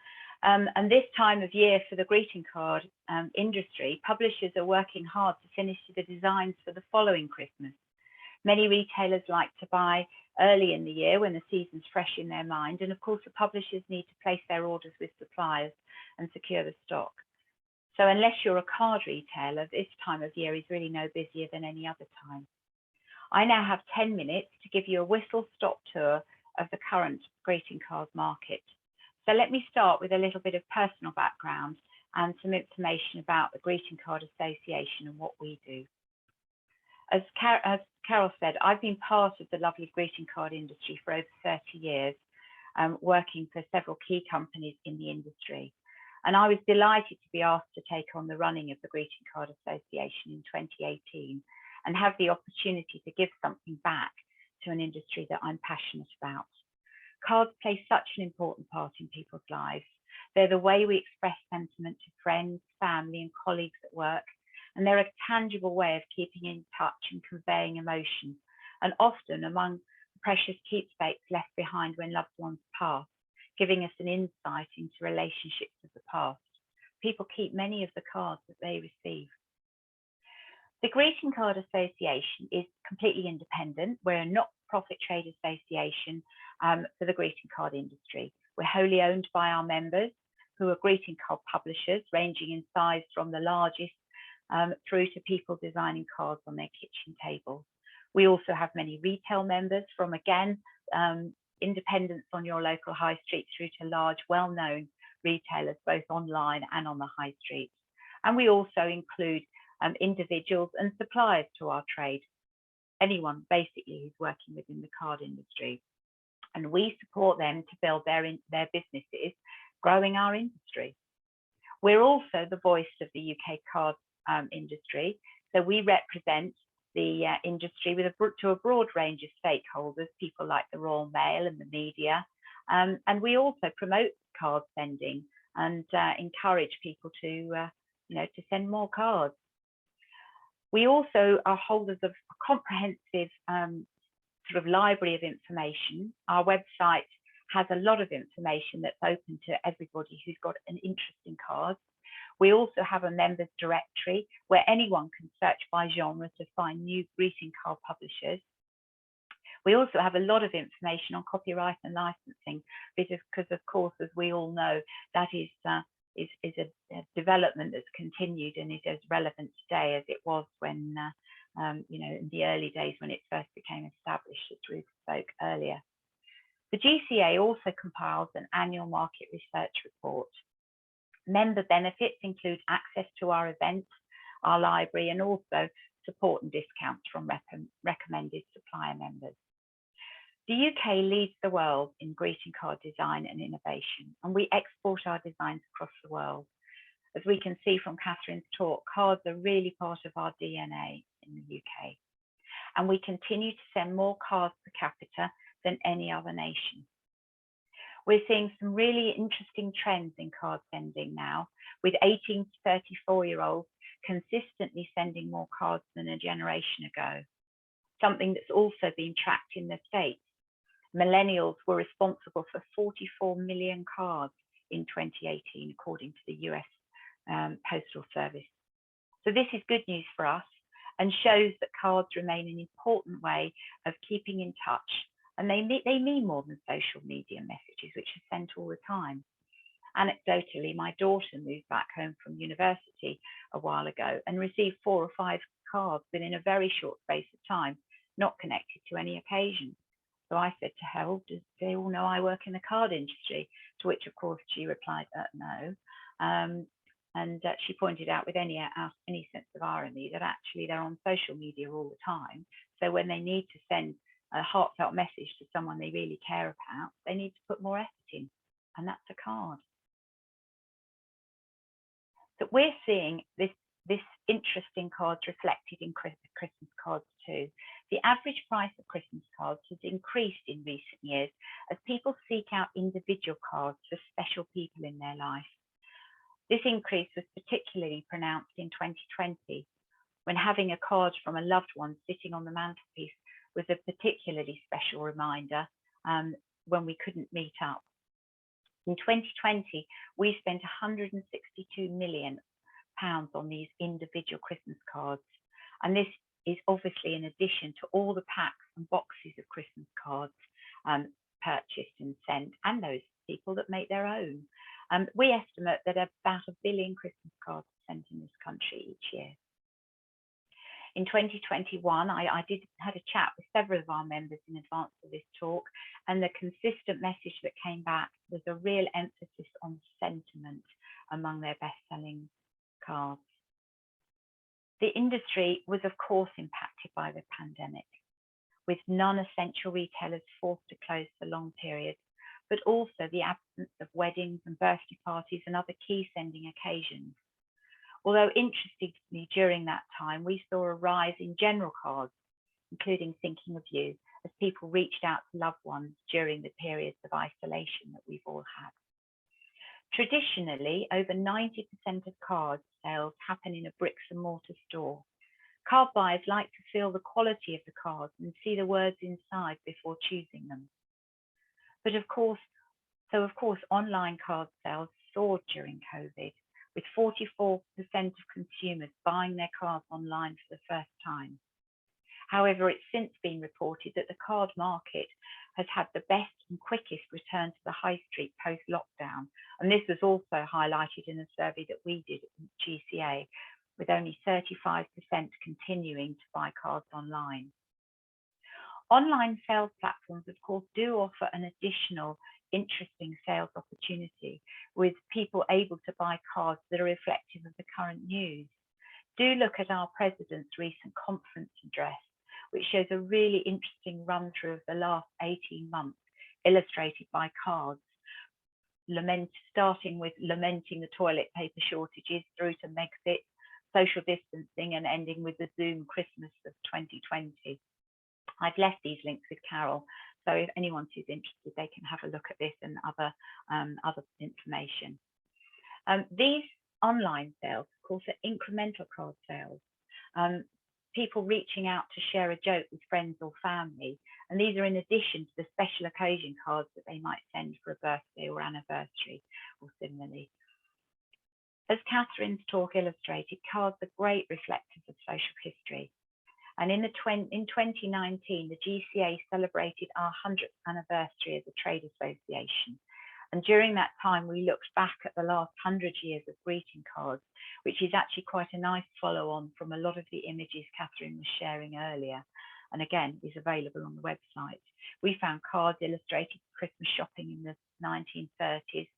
Speaker 5: And this time of year for the greeting card industry, publishers are working hard to finish the designs for the following Christmas. Many retailers like to buy early in the year when the season's fresh in their mind. And of course, the publishers need to place their orders with suppliers and secure the stock. So unless you're a card retailer, this time of year is really no busier than any other time. I now have 10 minutes to give you a whistle-stop tour of the current greeting card market. So let me start with a little bit of personal background and some information about the Greeting Card Association and what we do. As Carol said, I've been part of the lovely greeting card industry for over 30 years, working for several key companies in the industry. And I was delighted to be asked to take on the running of the Greeting Card Association in 2018 and have the opportunity to give something back to an industry that I'm passionate about. Cards play such an important part in people's lives. They're the way we express sentiment to friends, family, and colleagues at work, and they're a tangible way of keeping in touch and conveying emotion, and often among the precious keepsakes left behind when loved ones pass, giving us an insight into relationships of the past. People keep many of the cards that they receive. The Greeting Card Association is completely independent. We're a not-for-profit trade association for the greeting card industry. We're wholly owned by our members, who are greeting card publishers, ranging in size from the largest through to people designing cards on their kitchen tables. We also have many retail members, from again, independents on your local high street through to large, well-known retailers, both online and on the high street. And we also include individuals and suppliers to our trade, anyone basically who's working within the card industry. And we support them to build their businesses, growing our industry. We're also the voice of the UK card industry. So we represent the industry to a broad range of stakeholders, people like the Royal Mail and the media. And we also promote card sending and encourage people to send more cards. We also are holders of a comprehensive sort of library of information. Our website has a lot of information that's open to everybody who's got an interest in cards. We also have a members directory where anyone can search by genre to find new greeting card publishers. We also have a lot of information on copyright and licensing, because of course, as we all know, that is a development that's continued and is as relevant today as it was when, in the early days when it first became established, as Ruth spoke earlier. The GCA also compiles an annual market research report. Member benefits include access to our events, our library, and also support and discounts from recommended supplier members. The UK leads the world in greeting card design and innovation, and we export our designs across the world. As we can see from Catherine's talk, cards are really part of our DNA in the UK. And we continue to send more cards per capita than any other nation. We're seeing some really interesting trends in card sending now, with 18 to 34-year-olds consistently sending more cards than a generation ago. Something that's also been tracked in the States. Millennials were responsible for 44 million cards in 2018, according to the US Postal Service. So this is good news for us and shows that cards remain an important way of keeping in touch. And they mean more than social media messages, which are sent all the time. Anecdotally, my daughter moved back home from university a while ago and received 4 or 5 cards within a very short space of time, not connected to any occasion. So I said to her, "Oh, do they all know I work in the card industry?" To which, of course, she replied, "No." And she pointed out with any sense of irony that actually they're on social media all the time. So when they need to send a heartfelt message to someone they really care about, they need to put more effort in, and that's a card. So we're seeing this interest in cards reflected in Christmas cards too. The average price of Christmas cards has increased in recent years as people seek out individual cards for special people in their life. This increase was particularly pronounced in 2020, when having a card from a loved one sitting on the mantelpiece was a particularly special reminder when we couldn't meet up. In 2020, we spent £162 million on these individual Christmas cards. And this is obviously in addition to all the packs and boxes of Christmas cards purchased and sent, and those people that make their own. We estimate that about 1 billion Christmas cards are sent in this country each year. In 2021, I had a chat with several of our members in advance of this talk, and the consistent message that came back was a real emphasis on sentiment among their best-selling cards. The industry was, of course, impacted by the pandemic, with non-essential retailers forced to close for long periods, but also the absence of weddings and birthday parties and other key sending occasions. Although interestingly, during that time, we saw a rise in general cards, including Thinking of You, as people reached out to loved ones during the periods of isolation that we've all had. Traditionally, over 90% of card sales happen in a bricks and mortar store. Card buyers like to feel the quality of the cards and see the words inside before choosing them. But of course, online card sales soared during COVID, with 44% of consumers buying their cards online for the first time. However, it's since been reported that the card market has had the best and quickest return to the high street post-lockdown. And this was also highlighted in a survey that we did at GCA, with only 35% continuing to buy cards online. Online sales platforms, of course, do offer an additional interesting sales opportunity, with people able to buy cards that are reflective of the current news. Do look at our president's recent conference address, which shows a really interesting run through of the last 18 months, illustrated by cards, starting with lamenting the toilet paper shortages through to Megxit, social distancing, and ending with the Zoom Christmas of 2020. I've left these links with Carol, so if anyone who's interested, they can have a look at this and other information. These online sales, of course, are incremental card sales. People reaching out to share a joke with friends or family, and these are in addition to the special occasion cards that they might send for a birthday or anniversary or similarly. As Catherine's talk illustrated, cards are great reflectors of social history. And in 2019, the GCA celebrated our 100th anniversary as a trade association. And during that time, we looked back at the last 100 years of greeting cards, which is actually quite a nice follow on from a lot of the images Catherine was sharing earlier. And again, is available on the website. We found cards illustrated Christmas shopping in the 1930s,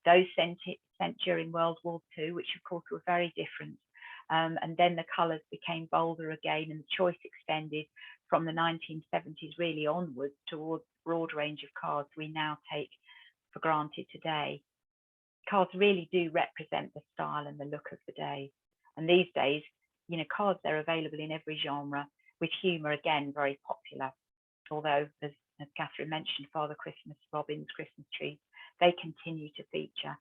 Speaker 5: those sent during World War II, which of course were very different. And then the colours became bolder again, and the choice extended from the 1970s really onwards towards a broad range of cards we now take for granted today. cards really do represent the style and the look of the day. And these days, you know, cards, they're available in every genre, with humour again very popular. Although, as Catherine mentioned, Father Christmas, Robin's Christmas trees, they continue to feature.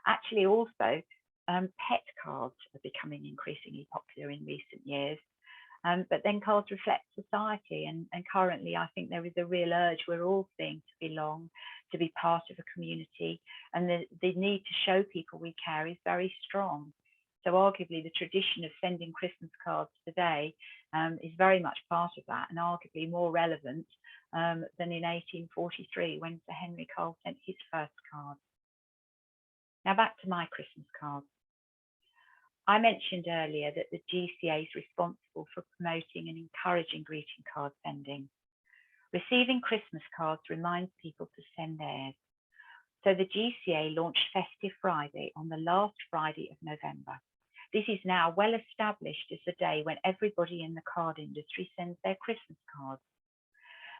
Speaker 5: Actually, also, pet cards are becoming increasingly popular in recent years. But then cards reflect society, and currently I think there is a real urge we're all seeing to belong, to be part of a community, and the need to show people we care is very strong. So arguably the tradition of sending Christmas cards today is very much part of that, and arguably more relevant than in 1843 when Sir Henry Cole sent his first card. Now back to my Christmas cards. I mentioned earlier that the GCA is responsible for promoting and encouraging greeting card sending. Receiving Christmas cards reminds people to send theirs. So the GCA launched Festive Friday on the last Friday of November. This is now well established as the day when everybody in the card industry sends their Christmas cards.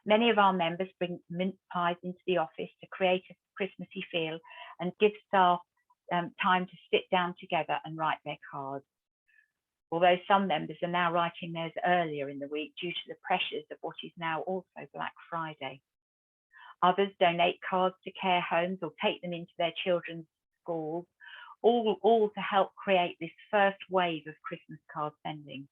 Speaker 5: Many of our members bring mince pies into the office to create a Christmassy feel and give staff time to sit down together and write their cards. Although some members are now writing theirs earlier in the week due to the pressures of what is now also Black Friday. Others donate cards to care homes or take them into their children's schools, all to help create this first wave of Christmas card sending.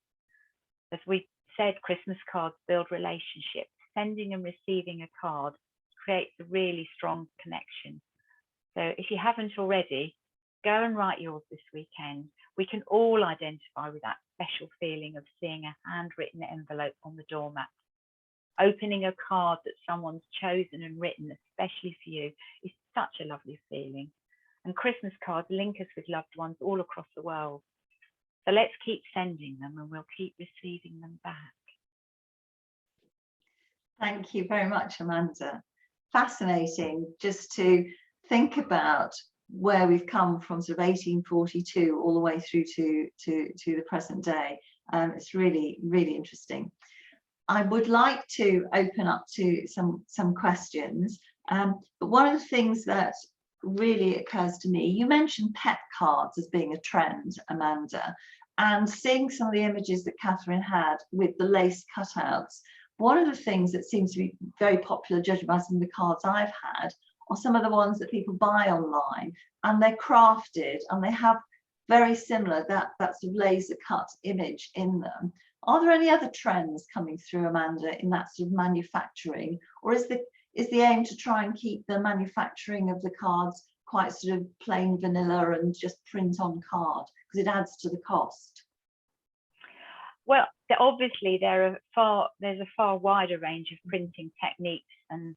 Speaker 5: As we said, Christmas cards build relationships. Sending and receiving a card creates a really strong connection. So if you haven't already, go and write yours this weekend. We can all identify with that special feeling of seeing a handwritten envelope on the doormat. Opening a card that someone's chosen and written especially for you is such a lovely feeling. And Christmas cards link us with loved ones all across the world. So let's keep sending them and we'll keep receiving them back.
Speaker 1: Thank you very much, Amanda. Fascinating just to think about where we've come from sort of 1842 all the way through to the present day. It's really, really interesting. I would like to open up to some questions, but one of the things that really occurs to me, you mentioned pet cards as being a trend, Amanda, and seeing some of the images that Catherine had with the lace cutouts. One of the things that seems to be very popular, judging by some of the cards I've had, are some of the ones that people buy online, and they're crafted and they have very similar, that sort of laser cut image in them. Are there any other trends coming through, Amanda, in that sort of manufacturing, or is the aim to try and keep the manufacturing of the cards quite sort of plain vanilla and just print on card because it adds to the cost?
Speaker 5: Well, obviously there's a far wider range of printing techniques and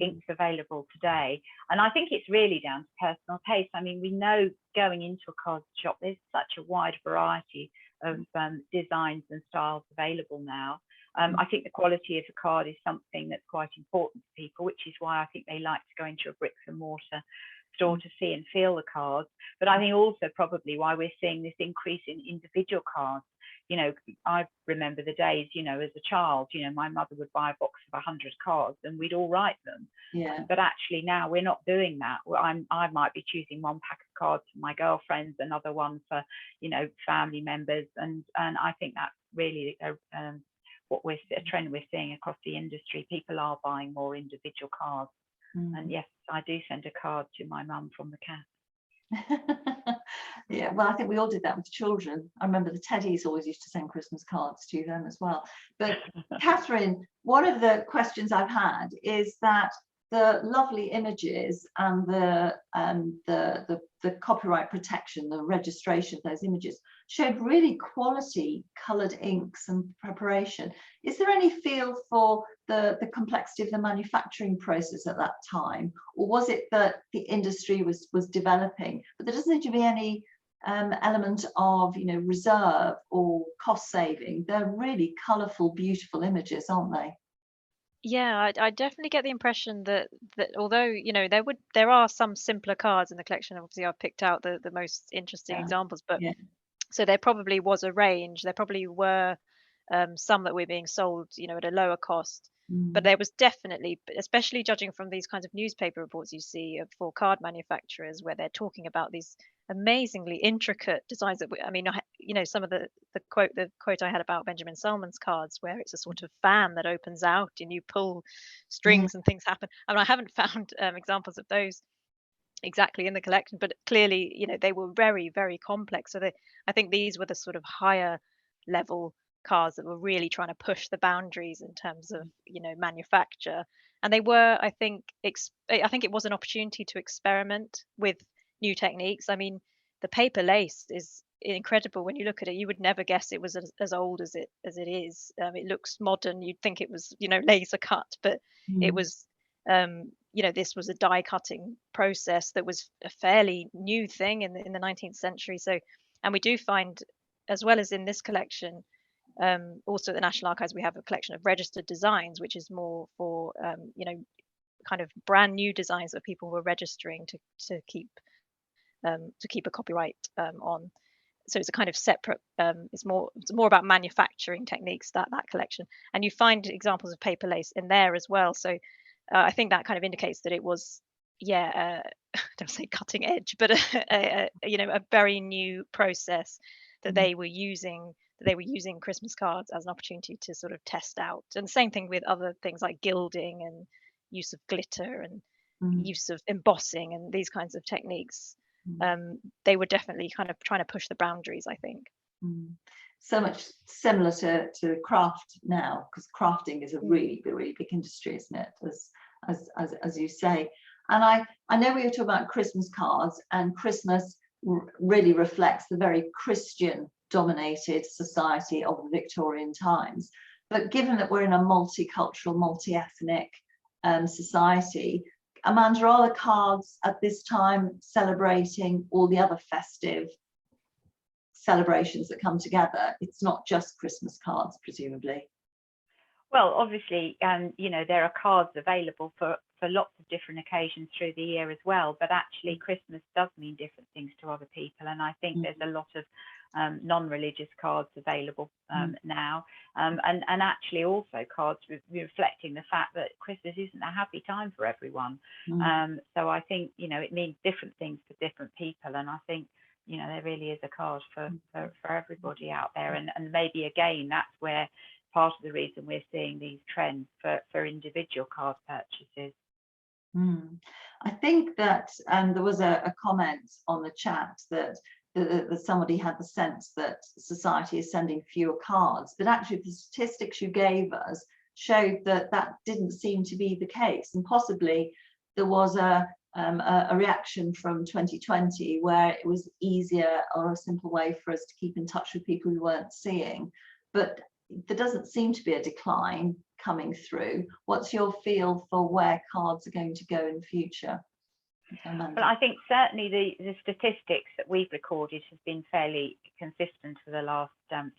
Speaker 5: inks available today, and I think it's really down to personal taste. I mean, we know going into a card shop there's such a wide variety of designs and styles available now. I think the quality of the card is something that's quite important to people, which is why I think they like to go into a bricks and mortar store to see and feel the cards. But I think also probably why we're seeing this increase in individual cards. You know, I remember the days, you know, as a child, you know, my mother would buy a box of 100 cards and we'd all write them.
Speaker 1: Yeah.
Speaker 5: But actually now we're not doing that. Well, I might be choosing one pack of cards for my girlfriends, another one for, you know, family members. And I think that's really a trend we're seeing across the industry. People are buying more individual cards. And yes, I do send a card to my mum from the cat.
Speaker 1: Yeah, well, I think we all did that with children. I remember the Teddies always used to send Christmas cards to them as well. But Catherine, one of the questions I've had is that the lovely images and the copyright protection, the registration of those images showed really quality coloured inks and preparation. Is there any feel for the complexity of the manufacturing process at that time, or was it that the industry was developing? But there doesn't seem to be any element of, you know, reserve or cost saving. They're really colourful, beautiful images, aren't they?
Speaker 4: Yeah, I definitely get the impression that although, you know, there are some simpler cards in the collection. Obviously, I've picked out the most interesting examples, but
Speaker 1: Yeah.
Speaker 4: so there probably was a range. There probably were some that were being sold, you know, at a lower cost. But there was definitely, especially judging from these kinds of newspaper reports you see for card manufacturers, where they're talking about these amazingly intricate designs that I mean, you know, some of the quote I had about Benjamin Salmon's cards, where it's a sort of fan that opens out and you pull strings and things happen. I mean, I haven't found examples of those exactly in the collection, but clearly, you know, they were very, very complex. So I think these were the sort of higher level cars that were really trying to push the boundaries in terms of, you know, manufacture. And they were, I think, I think it was an opportunity to experiment with new techniques. I mean, the paper lace is incredible when you look at it. You would never guess it was as old as it is. It looks modern. You'd think it was, you know, laser cut, but it was you know, this was a die cutting process that was a fairly new thing in the 19th century. So, and we do find, as well as in this collection, also at the National Archives, we have a collection of registered designs, which is more for you know, kind of brand new designs that people were registering to keep a copyright on. So it's a kind of separate. It's more about manufacturing techniques, that collection, and you find examples of paper lace in there as well. So I think that kind of indicates that it was, yeah, don't say cutting edge, but you know, a very new process that they were using. They were using Christmas cards as an opportunity to sort of test out. And the same thing with other things like gilding and use of glitter and use of embossing and these kinds of techniques. They were definitely kind of trying to push the boundaries, I think.
Speaker 1: So much similar to craft now, because crafting is a really big industry, isn't it? As you say. And I know we were talking about Christmas cards, and Christmas really reflects the very Christian dominated society of the Victorian times. But given that we're in a multicultural, multi-ethnic society, Amanda, are the cards at this time celebrating all the other festive celebrations that come together? It's not just Christmas cards, presumably.
Speaker 5: Well, obviously, you know, there are cards available for lots of different occasions through the year as well, but actually Christmas does mean different things to other people, and I think there's a lot of non-religious cards available now, and actually also cards reflecting the fact that Christmas isn't a happy time for everyone. So I think, you know, it means different things for different people, and I think, you know, there really is a card for everybody out there, and maybe again that's where part of the reason we're seeing these trends for individual card purchases.
Speaker 1: I think that there was a comment on the chat that somebody had the sense that society is sending fewer cards, but actually the statistics you gave us showed that didn't seem to be the case, and possibly there was a reaction from 2020 where it was easier or a simple way for us to keep in touch with people we weren't seeing, but there doesn't seem to be a decline coming through. What's your feel for where cards are going to go in the future?
Speaker 5: Well, I think certainly the statistics that we've recorded has been fairly consistent for the last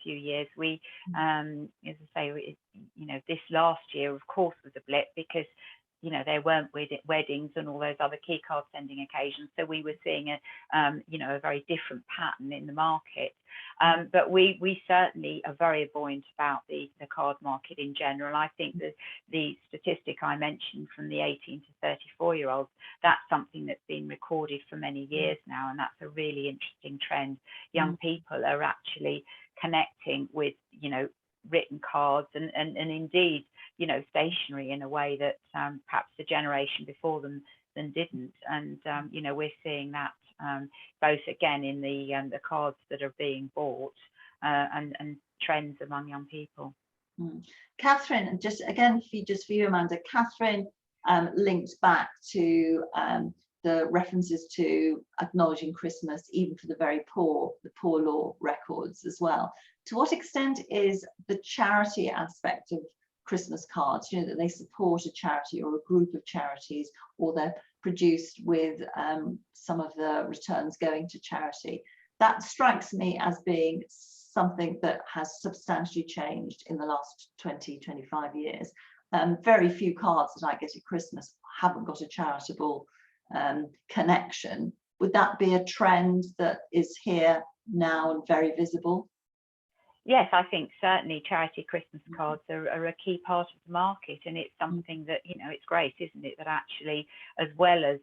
Speaker 5: few years. We, as I say, you know, this last year, of course, was a blip because, you know, there weren't weddings and all those other key card sending occasions. So we were seeing you know, a very different pattern in the market. But we certainly are very buoyant about the card market in general. I think that the statistic I mentioned from the 18 to 34-year-olds, that's something that's been recorded for many years now, and that's a really interesting trend. Young people are actually connecting with, you know, written cards and indeed, you know, stationery in a way that perhaps the generation before them didn't. And you know, we're seeing that both again in the cards that are being bought and trends among young people.
Speaker 1: Catherine, just again for you, Amanda, Catherine linked back to the references to acknowledging Christmas even for the very poor, the poor law records as well. To what extent is the charity aspect of Christmas cards, you know, that they support a charity or a group of charities, or they're produced with some of the returns going to charity? That strikes me as being something that has substantially changed in the last 20-25 years. Very few cards that I get at Christmas haven't got a charitable connection. Would that be a trend that is here now and very visible?
Speaker 5: Yes, I think certainly charity Christmas cards are a key part of the market, and it's something that, you know, it's great, isn't it, that actually, as well as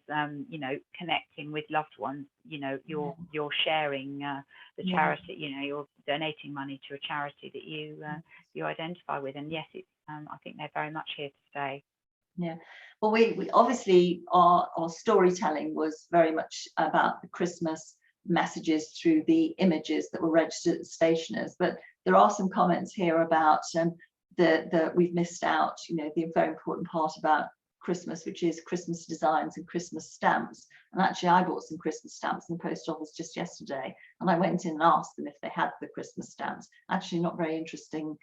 Speaker 5: you know, connecting with loved ones, you know, you're sharing the charity, you know, you're donating money to a charity that you identify with, and yes, it's I think they're very much here to stay.
Speaker 1: Yeah, well, we obviously our storytelling was very much about the Christmas messages through the images that were registered at the stationers, but there are some comments here about the we've missed out, you know, the very important part about Christmas, which is Christmas designs and Christmas stamps. And actually I bought some Christmas stamps in the post office just yesterday, and I went in and asked them if they had the Christmas stamps. Actually not very interesting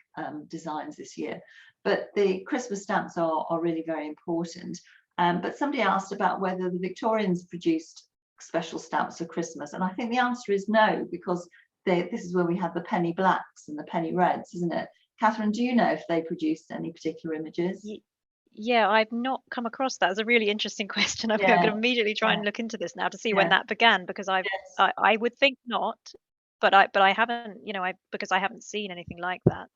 Speaker 1: designs this year, but the Christmas stamps are really very important. But somebody asked about whether the Victorians produced special stamps for Christmas, and I think the answer is no, because this is where we have the penny blacks and the penny reds, isn't it? Catherine, do you know if they produced any particular images?
Speaker 4: Yeah, I've not come across that. It's a really interesting question. I'm
Speaker 1: Yeah,
Speaker 4: going to immediately try and look into this now to see when that began, because
Speaker 1: yes.
Speaker 4: I would think not, but I haven't, you know, because I haven't seen anything like that.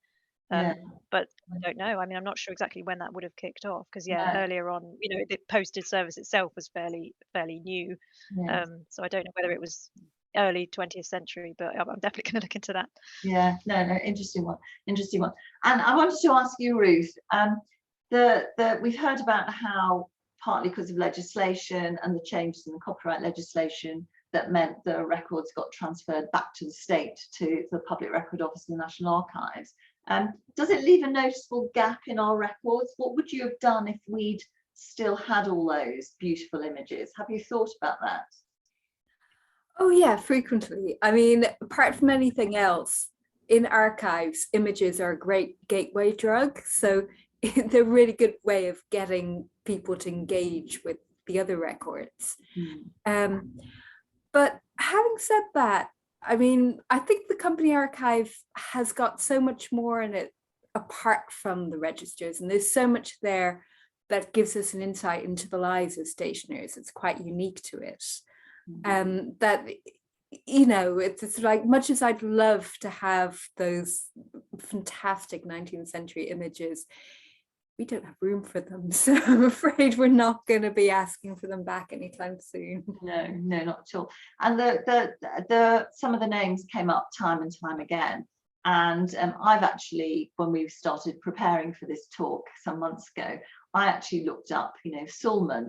Speaker 1: Yeah.
Speaker 4: But I don't know. I mean, I'm not sure exactly when that would have kicked off, because
Speaker 1: No.
Speaker 4: earlier on, you know, the postage service itself was fairly new.
Speaker 1: Yes.
Speaker 4: So I don't know whether it was early 20th century, but I'm definitely going to look into that.
Speaker 1: Yeah, no, interesting one. And I wanted to ask you, Ruth, we've heard about how, partly because of legislation and the changes in the copyright legislation, that meant the records got transferred back to the state, to the Public Record Office and the National Archives. Does it leave a noticeable gap in our records? What would you have done if we'd still had all those beautiful images? Have you thought about that?
Speaker 3: Oh yeah, frequently. I mean, apart from anything else, in archives, images are a great gateway drug. So they're a really good way of getting people to engage with the other records. But having said that, I mean, I think the company archive has got so much more in it apart from the registers, and there's so much there that gives us an insight into the lives of stationers. It's quite unique to it. That, you know, it's like, much as I'd love to have those fantastic 19th century images, we don't have room for them, so I'm afraid we're not going to be asking for them back anytime soon.
Speaker 1: No, not at all. And some of the names came up time and time again, and I've actually, when we started preparing for this talk some months ago, I actually looked up, you know, Sulman,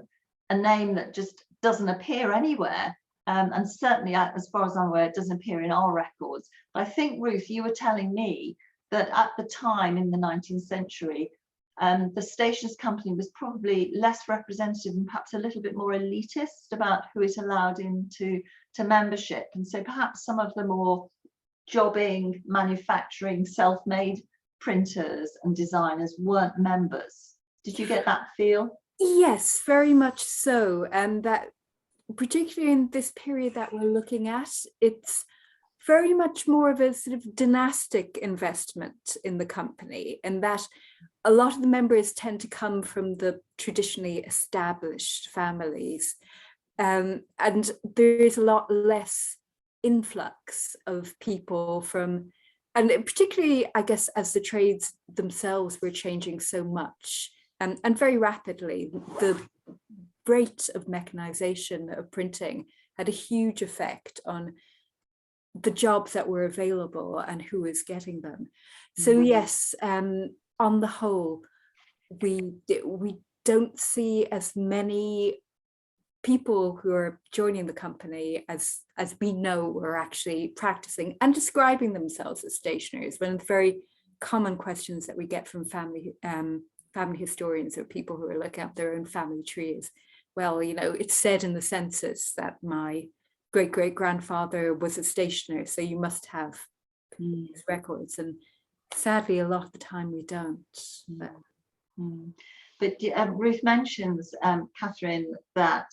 Speaker 1: a name that just doesn't appear anywhere, and certainly, as far as I'm aware, it doesn't appear in our records. But I think, Ruth, you were telling me that at the time in the 19th century, the stationers company was probably less representative and perhaps a little bit more elitist about who it allowed into membership, and so perhaps some of the more jobbing, manufacturing, self-made printers and designers weren't members. Did you get that feel?
Speaker 3: Yes, very much so. And that, particularly in this period that we're looking at, it's very much more of a sort of dynastic investment in the company, and that a lot of the members tend to come from the traditionally established families, and there is a lot less influx of people from, and particularly, I guess, as the trades themselves were changing so much and very rapidly, the rate of mechanization of printing had a huge effect on the jobs that were available and who was getting them. So yes, on the whole, we don't see as many people who are joining the company as we know are actually practicing and describing themselves as stationers. One of the very common questions that we get from family historians or people who are looking up their own family tree is, well, you know, it's said in the census that my great-great-grandfather was a stationer, so you must have these records. And sadly, a lot of the time we don't.
Speaker 1: But Ruth mentions, Catherine, that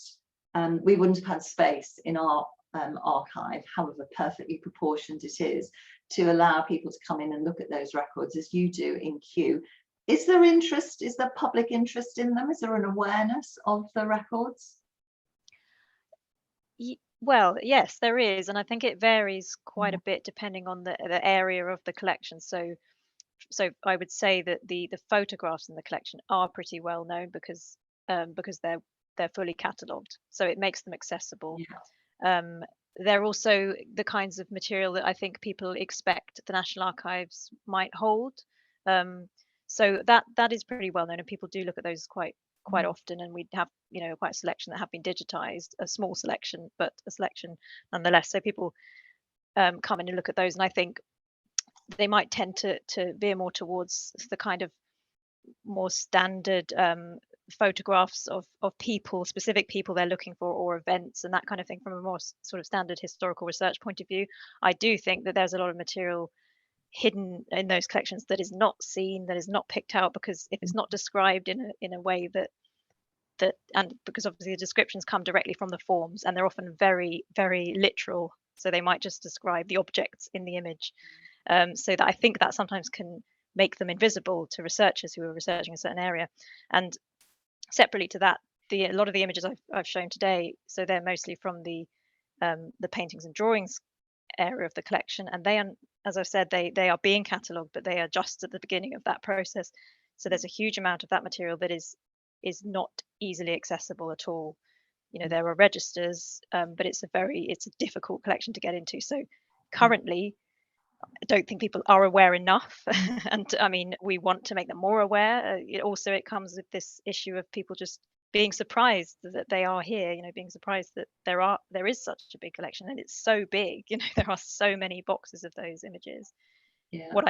Speaker 1: we wouldn't have had space in our archive, however perfectly proportioned it is, to allow people to come in and look at those records as you do in Kew. Is there interest? Is there public interest in them? Is there an awareness of the records?
Speaker 4: Well, yes, there is, and I think it varies quite a bit depending on the area of the collection. So I would say that the photographs in the collection are pretty well known because they're fully catalogued, so it makes them accessible.
Speaker 1: Yeah.
Speaker 4: They're also the kinds of material that I think people expect the National Archives might hold. So that is pretty well known, and people do look at those quite often. And we have, quite a selection that have been digitized, a small selection, but a selection nonetheless. So people come in and look at those, and I think they might tend to veer more towards the kind of more standard photographs of people, specific people they're looking for, or events and that kind of thing, from a more sort of standard historical research point of view. I do think that there's a lot of material hidden in those collections that is not seen, that is not picked out, because if it's not described in a way that and because obviously the descriptions come directly from the forms, and they're often very, very literal, so they might just describe the objects in the image, so that I think that sometimes can make them invisible to researchers who are researching a certain area. And separately to that, a lot of the images I've shown today, so they're mostly from the paintings and drawings area of the collection, and they are, as I've said, they are being catalogued, but they are just at the beginning of that process. So there's a huge amount of that material that is not easily accessible at all. There are registers, but it's a difficult collection to get into. So currently, I don't think people are aware enough. And I mean, we want to make them more aware. It comes with this issue of people just being surprised that they are here, being surprised that there is such a big collection, and it's so big. There are so many boxes of those images.
Speaker 1: Yeah.
Speaker 4: What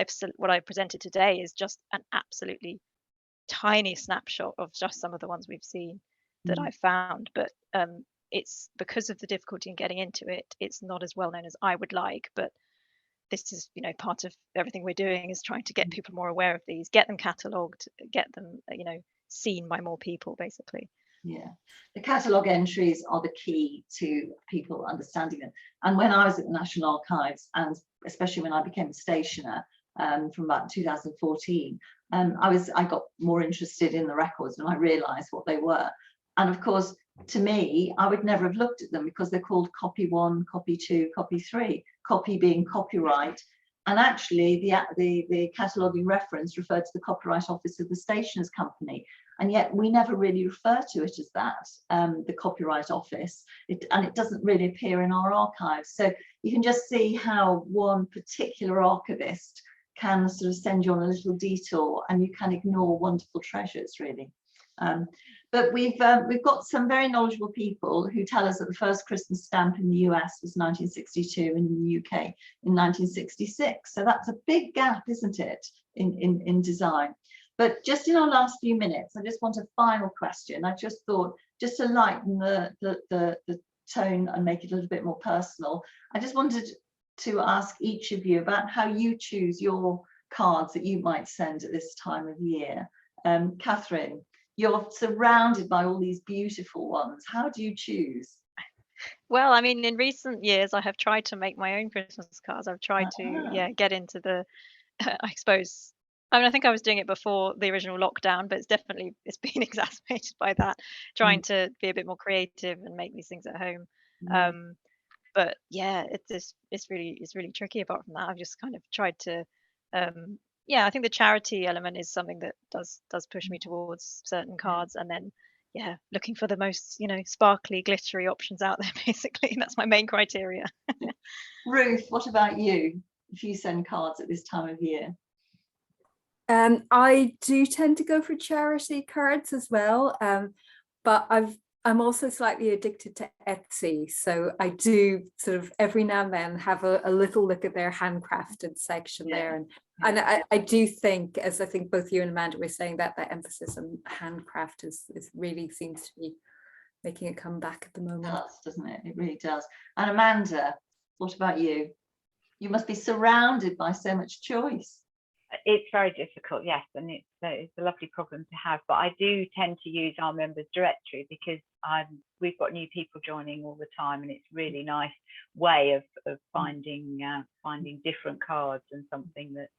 Speaker 4: I've presented today is just an absolutely tiny snapshot of just some of the ones we've seen that I've found, but it's because of the difficulty in getting into it, it's not as well known as I would like. But this is, part of everything we're doing, is trying to get people more aware of these, get them catalogued, get them, seen by more people, basically.
Speaker 1: Yeah, the catalogue entries are the key to people understanding them. And when I was at the National Archives, and especially when I became a stationer from about 2014, I got more interested in the records, and I realised what they were. And of course, to me, I would never have looked at them because they're called copy 1, copy 2, copy 3, copy being copyright. And actually, the cataloguing reference referred to the Copyright Office of the Stationers' Company. And yet we never really refer to it as that, the Copyright Office, and it doesn't really appear in our archives. So you can just see how one particular archivist can sort of send you on a little detour, and you can ignore wonderful treasures, really. But we've got some very knowledgeable people who tell us that the first Christmas stamp in the US was 1962 and in the UK in 1966. So that's a big gap, isn't it, in design? But just in our last few minutes, I just want a final question. I just thought, just to lighten the tone and make it a little bit more personal, I just wanted to ask each of you about how you choose your cards that you might send at this time of year. Catherine, you're surrounded by all these beautiful ones. How do you choose?
Speaker 4: Well, I mean, in recent years, I have tried to make my own Christmas cards. I've tried to, get into the, I suppose, I mean, I think I was doing it before the original lockdown, but it's been exacerbated by that, trying to be a bit more creative and make these things at home. But yeah, it's really tricky. Apart from that, I've just kind of tried to, I think the charity element is something that does push me towards certain cards, and then looking for the most, sparkly, glittery options out there. Basically, that's my main criteria.
Speaker 1: Ruth, what about you? If you send cards at this time of year?
Speaker 3: I do tend to go for charity cards as well, but I'm also slightly addicted to Etsy, so I do sort of every now and then have a little look at their handcrafted section there, and I do think, as I think both you and Amanda were saying, that emphasis on handcraft is really seems to be making a comeback at the moment.
Speaker 1: It does, doesn't it? It really does. And Amanda, what about you? You must be surrounded by so much choice.
Speaker 5: It's very difficult, yes, and it's a lovely problem to have. But I do tend to use our members directory because we've got new people joining all the time, and it's a really nice way of finding different cards and something that's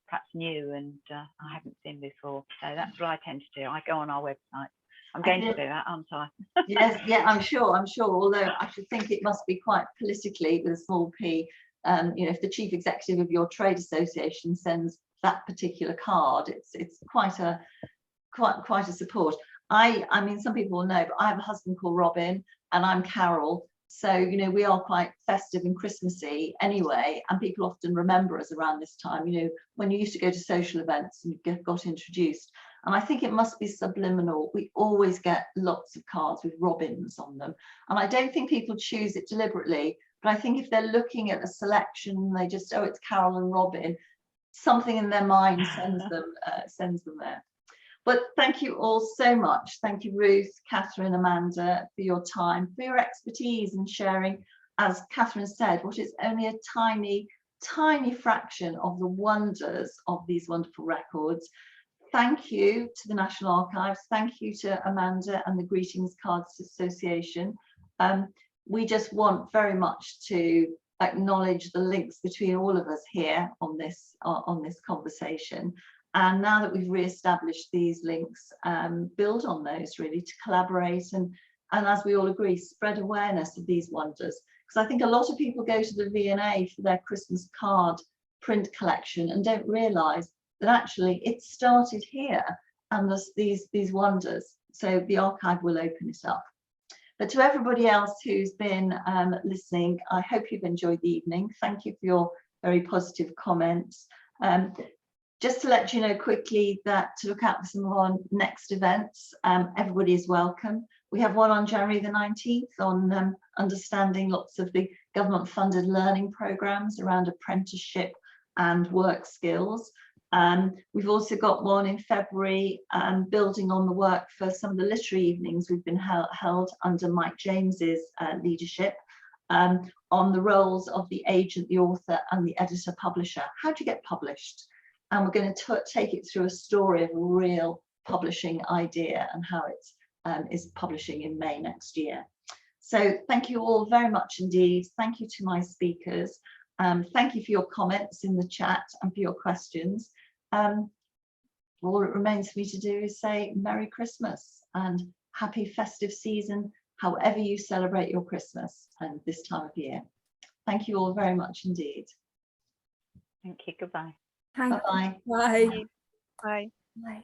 Speaker 5: perhaps new and I haven't seen before. So that's what I tend to do. I go on our website. I'm going to do that, aren't I?
Speaker 1: Yes, yeah, I'm sure. Although I should think it must be quite politically with a small p. You know, if the chief executive of your trade association sends that particular card, it's quite a support. I mean, some people will know, but I have a husband called Robin, and I'm Carol. So, you know, we are quite festive and Christmassy anyway, and people often remember us around this time, you know, when you used to go to social events and you got introduced. And I think it must be subliminal. We always get lots of cards with Robins on them. And I don't think people choose it deliberately, but I think if they're looking at a selection, they just, oh, it's Carol and Robin, something in their mind sends them there. But thank you all so much. Thank you, Ruth, Catherine, Amanda, for your time, for your expertise and sharing, as Catherine said, what is only a tiny, tiny fraction of the wonders of these wonderful records. Thank you to the National Archives. Thank you to Amanda and the Greetings Cards Association. We just want very much to acknowledge the links between all of us here on this conversation. And now that we've re-established these links, build on those really to collaborate and as we all agree, spread awareness of these wonders. Because I think a lot of people go to the V&A for their Christmas card print collection and don't realise that actually it started here and there's these wonders. So the archive will open it up. But to everybody else who's been listening, I hope you've enjoyed the evening. Thank you for your very positive comments. Just to let you know quickly that to look out for some of our next events, everybody is welcome. We have one on January the 19th on understanding lots of the government funded learning programs around apprenticeship and work skills. We've also got one in February building on the work for some of the literary evenings we've been held under Mike James's leadership on the roles of the agent, the author and the editor publisher. How do you get published? And we're going to take it through a story of a real publishing idea and how it is publishing in May next year. So thank you all very much indeed. Thank you to my speakers. Thank you for your comments in the chat and for your questions. All it remains for me to do is say Merry Christmas and happy festive season, however you celebrate your Christmas and this time of year. Thank you all very much indeed.
Speaker 5: Thank you. Goodbye.
Speaker 3: Thank
Speaker 1: Bye-bye.
Speaker 3: you. Bye.
Speaker 4: Bye.
Speaker 3: Bye.